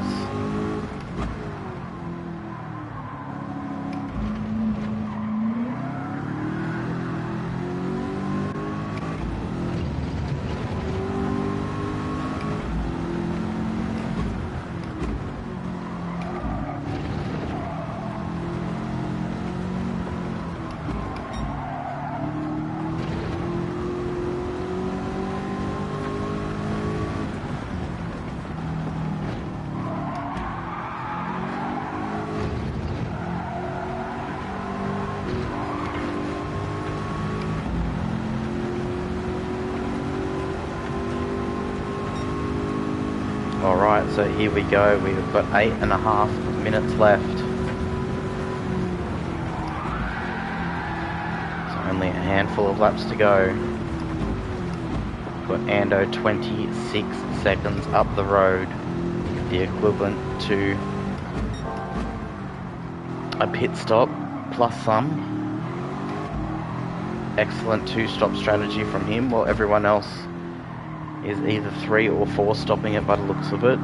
Alright, so here we go. We've got 8.5 minutes left. So only a handful of laps to go. We've got Ando 26 seconds up the road. The equivalent to a pit stop plus some. Excellent 2-stop strategy from him, while everyone else is either 3 or 4 stopping it by the looks of it.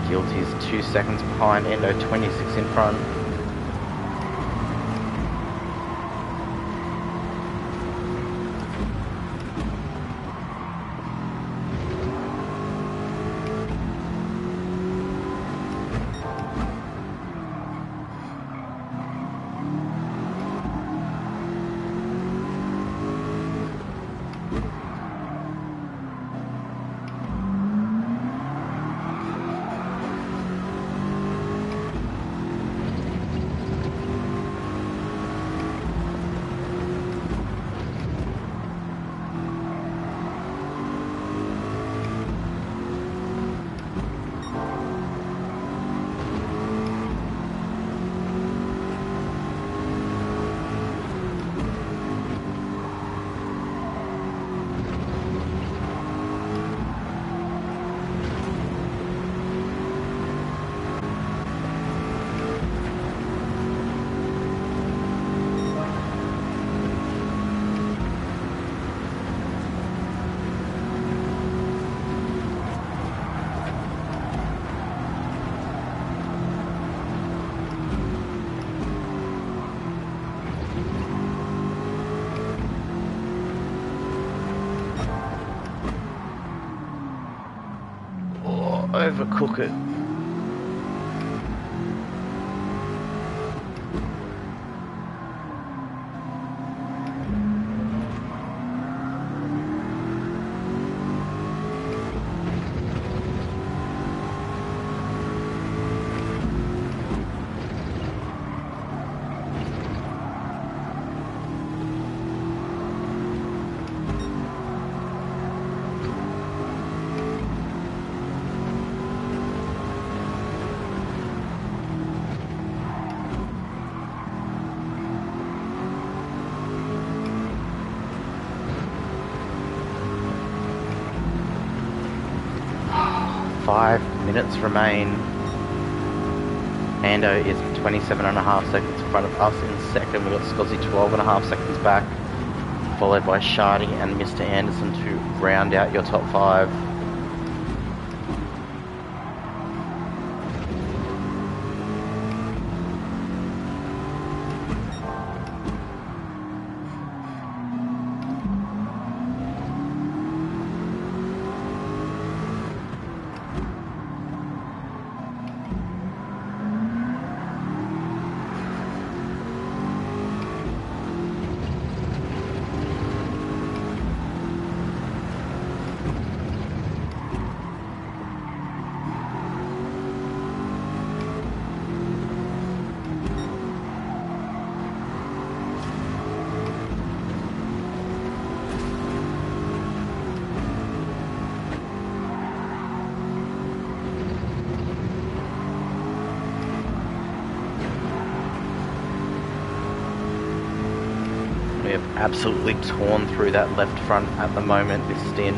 Guilty's 2 seconds behind, Endo 26 in front. Overcook it. minutes remain. Ando is 27.5 seconds in front of us in second. We've got Scozzy 12.5 seconds back, followed by Shardy and Mr. Anderson to round out your top 5. We have absolutely torn through that left front at the moment, this stint.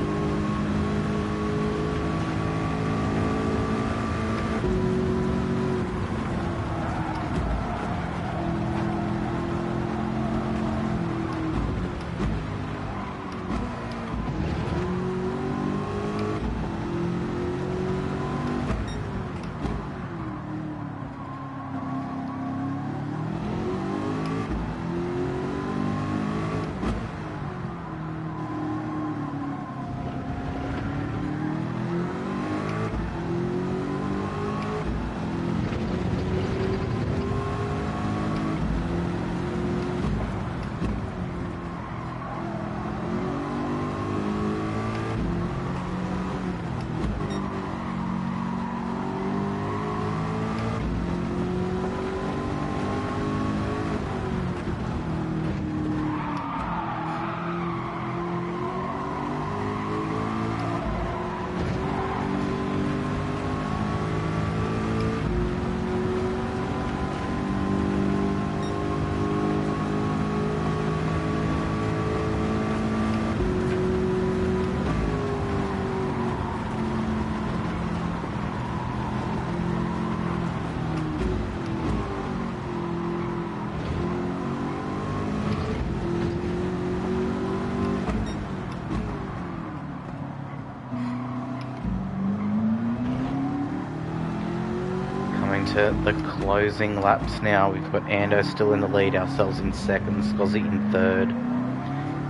To the closing laps now. We've got Ando still in the lead, ourselves in second, Scozzy in third,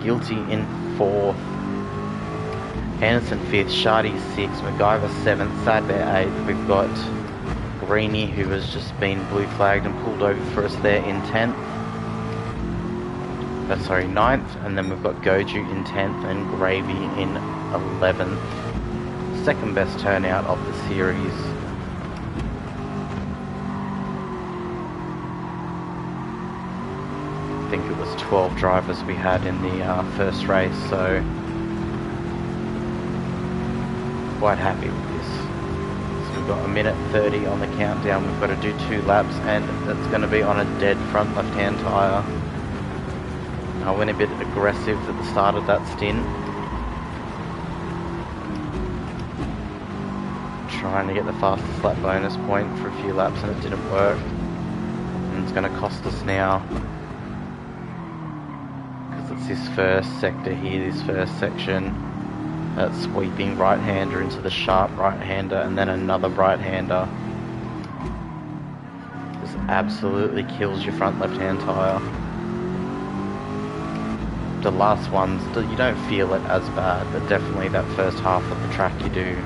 Guilty in fourth, Anderson fifth, Shardy sixth, MacGyver seventh, Sad Bear eighth. We've got Greeny, who has just been blue flagged and pulled over for us there, in 10th. Ninth, and then we've got Goju in 10th and Gravy in 11th. Second best turnout of the series. I think it was 12 drivers we had in the first race, so quite happy with this. So we've got a minute 30 on the countdown. We've got to do 2 laps, and that's going to be on a dead front left-hand tyre. I went a bit aggressive at the start of that stint, trying to get the fastest lap bonus point for a few laps, and it didn't work, and it's going to cost us now. It's this first sector here, this first section, that sweeping right-hander into the sharp right-hander and then another right-hander. This absolutely kills your front left-hand tyre. The last ones, you don't feel it as bad, but definitely that first half of the track you do.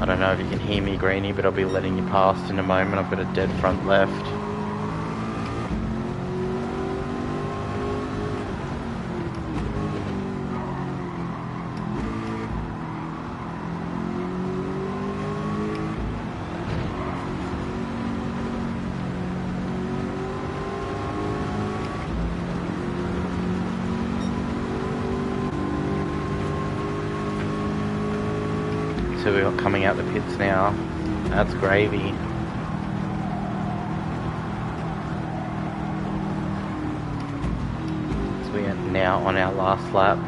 I don't know if you can hear me, Greeny, but I'll be letting you past in a moment. I've got a dead front left. So we're coming out the pits now. That's Gravy. So we are now on our last lap.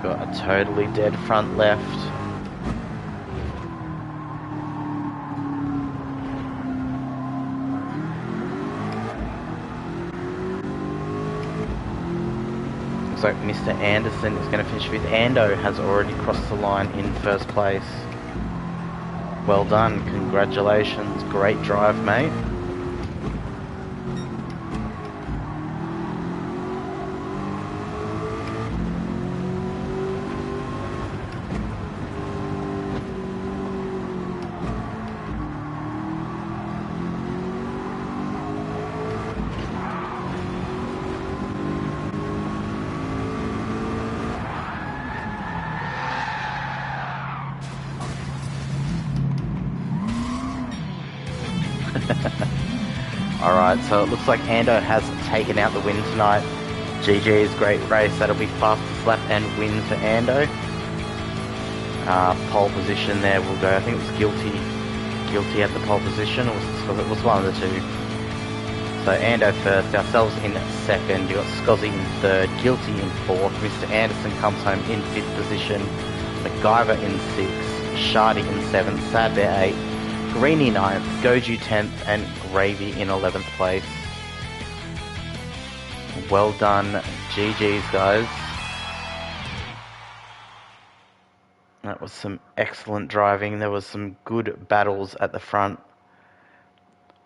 got a totally dead front left. Looks like Mr. Anderson is going to finish with. Ando has already crossed the line in first place. Well done, congratulations, great drive, mate. Alright, so it looks like Ando has taken out the win tonight. GG's, great race. That'll be fastest lap and win for Ando. Pole position there will go. I think it was Guilty at the pole position, or it was one of the two. So Ando first, ourselves in second. You got Scozzy in third, Guilty in fourth. Mr. Anderson comes home in fifth position. MacGyver in sixth, Shardy in seventh, Sad Bear eighth, Greenie 9th, Goju 10th, and Gravy in 11th place. Well done, GG's guys. That was some excellent driving. There was some good battles at the front.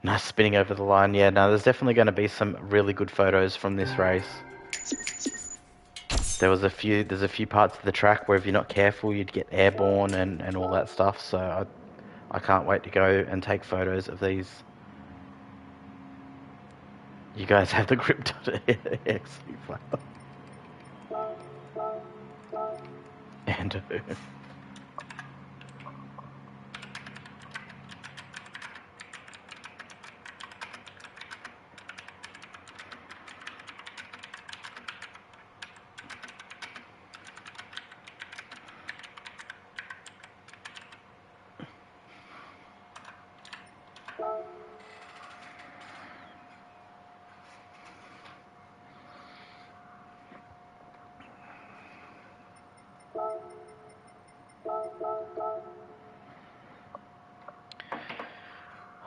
Nice spinning over the line. Yeah, no, there's definitely going to be some really good photos from this race. There's a few parts of the track where if you're not careful, you'd get airborne and all that stuff. So I can't wait to go and take photos of these. You guys have the grip.exe file. And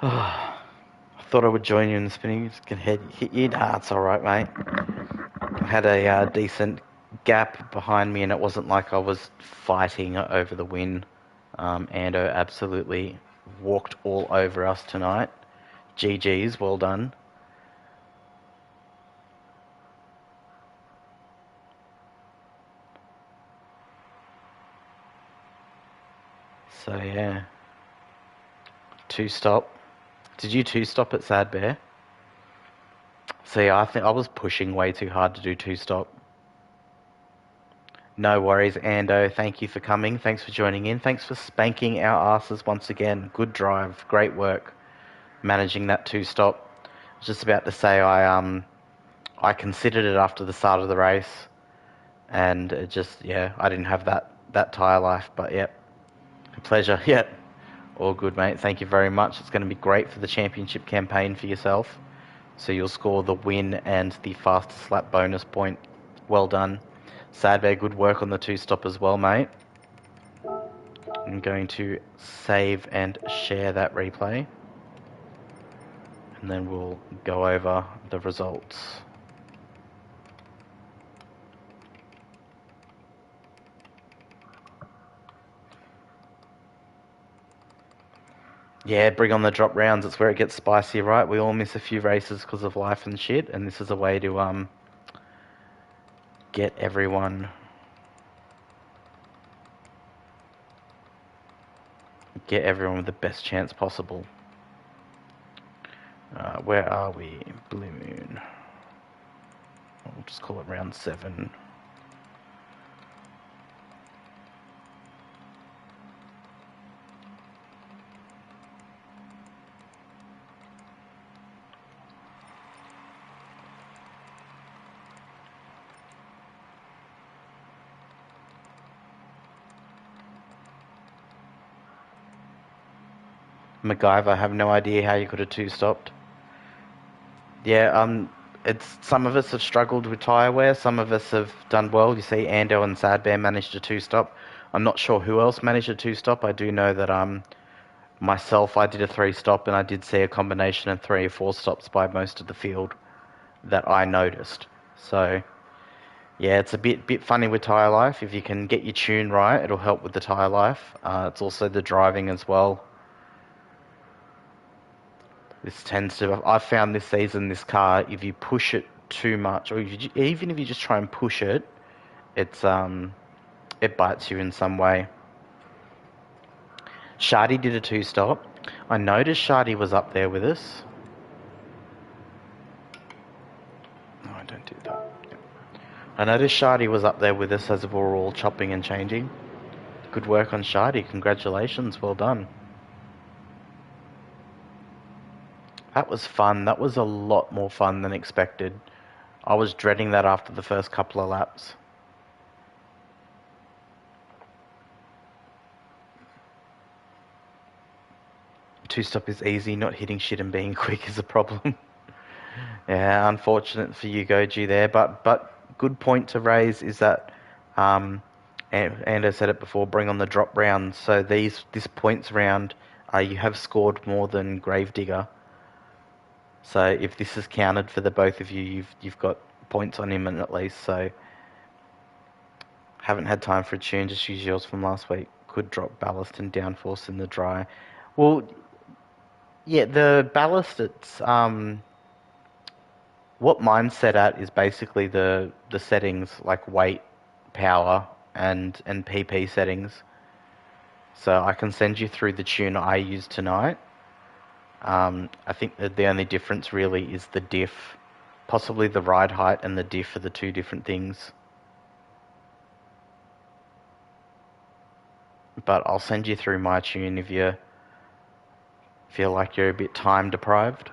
I thought I would join you in the spinning. Just gonna hit you. Nah, it's alright, mate. I had a decent gap behind me, and it wasn't like I was fighting over the win. Ando absolutely walked all over us tonight. GG's, well done. So yeah, two stop. Did you two stop at Sad Bear? See, I think I was pushing way too hard to do two stop. No worries, Ando. Thank you for coming. Thanks for joining in. Thanks for spanking our asses once again. Good drive. Great work managing that two stop. I was just about to say I considered it after the start of the race, and it just, yeah, I didn't have that tyre life, but yep, a pleasure. Yep, all good, mate. Thank you very much. It's going to be great for the championship campaign for yourself. So you'll score the win and the fastest lap bonus point. Well done. Sad Bear, good work on the two stop as well, mate. I'm going to save and share that replay, and then we'll go over the results. Yeah, bring on the drop rounds. It's where it gets spicy, right? We all miss a few races because of life and shit, and this is a way to get everyone with the best chance possible. Where are we? Blue Moon. We'll just call it round 7. MacGyver, I have no idea how you could have two stopped. Yeah, it's some of us have struggled with tyre wear, some of us have done well. You see, Ando and Sad Bear managed a two-stop. I'm not sure who else managed a two-stop. I do know that myself, I did a three-stop, and I did see a combination of 3 or 4 stops by most of the field that I noticed. So yeah, it's a bit funny with tyre life. If you can get your tune right, it'll help with the tyre life. It's also the driving as well. This tends to, I've found this season, this car, if you push it too much, or even if you just try and push it, it bites you in some way. Shardy did a two-stop. I noticed Shardy was up there with us. No, I don't do that. Yep. I noticed Shardy was up there with us as we were all chopping and changing. Good work on Shardy. Congratulations. Well done. That was fun. That was a lot more fun than expected. I was dreading that after the first couple of laps. Two-stop is easy. Not hitting shit and being quick is a problem. Yeah, unfortunate for you, Goji, there. But good point to raise is that, and I said it before, bring on the drop rounds. So this points round, you have scored more than Gravedigger. So if this is counted for the both of you, you've got points on him at least. So haven't had time for a tune. Just use yours from last week. Could drop ballast and downforce in the dry. Well, yeah, the ballast. It's what mine's set at is basically the settings like weight, power, and PP settings. So I can send you through the tune I used tonight. I think that the only difference really is the diff. Possibly the ride height and the diff are the two different things. But I'll send you through my tune if you feel like you're a bit time deprived.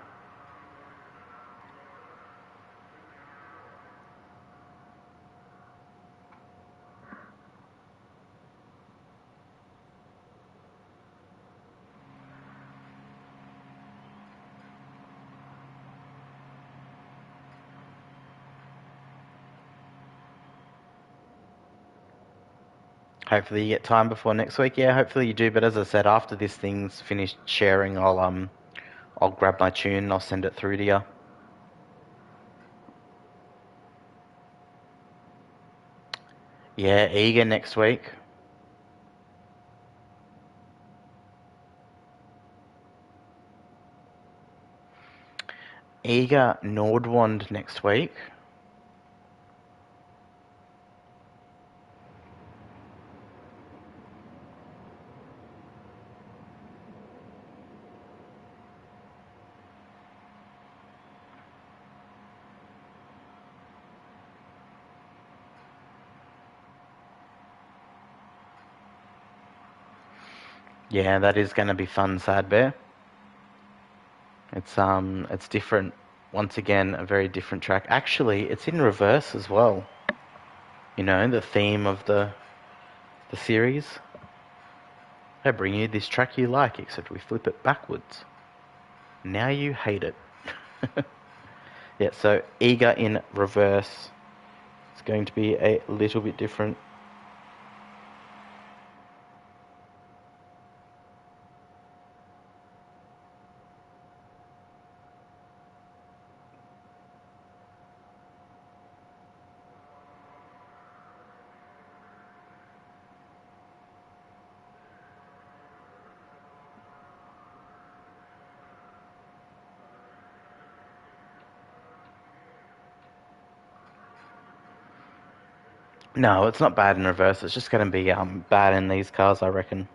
Hopefully you get time before next week. Yeah, hopefully you do. But as I said, after this thing's finished sharing, I'll grab my tune and I'll send it through to you. Yeah, eager next week. Eager Nordwand next week. Yeah, that is going to be fun, Sad Bear. It's different. Once again, a very different track. Actually, it's in reverse as well. You know, the theme of the series. I bring you this track you like, except we flip it backwards. Now you hate it. Yeah, so Eager in reverse. It's going to be a little bit different. No, it's not bad in reverse. It's just going to be bad in these cars, I reckon.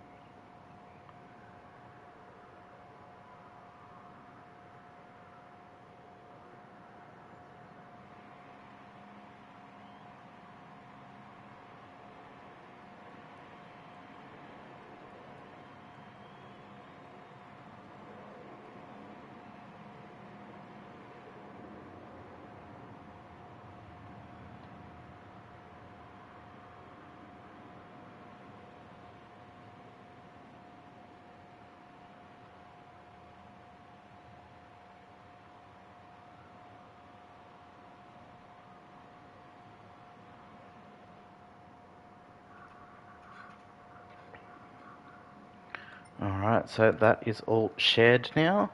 Alright, so that is all shared now.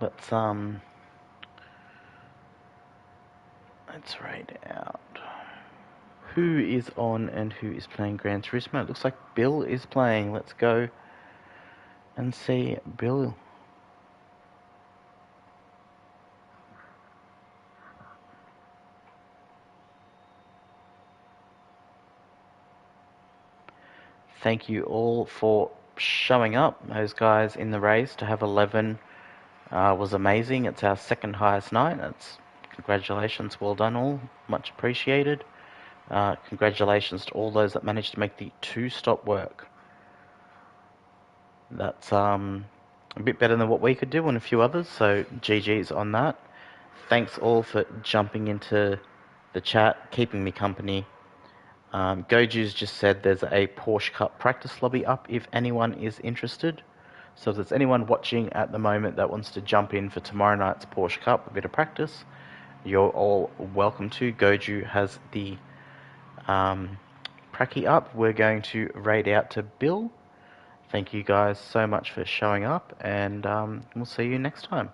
Let's rate out who is on and who is playing Gran Turismo. It looks like Bill is playing. Let's go and see Bill. Thank you all for showing up. Those guys in the race to have 11 was amazing. It's our second highest night. Congratulations, well done all, much appreciated. Congratulations to all those that managed to make the 2-stop work. That's a bit better than what we could do and a few others, so GG's on that. Thanks all for jumping into the chat, keeping me company. Goju's just said there's a Porsche Cup practice lobby up if anyone is interested. So if there's anyone watching at the moment that wants to jump in for tomorrow night's Porsche Cup, a bit of practice, you're all welcome to. Goju has the pracky up. We're going to raid out to Bill. Thank you guys so much for showing up, and we'll see you next time.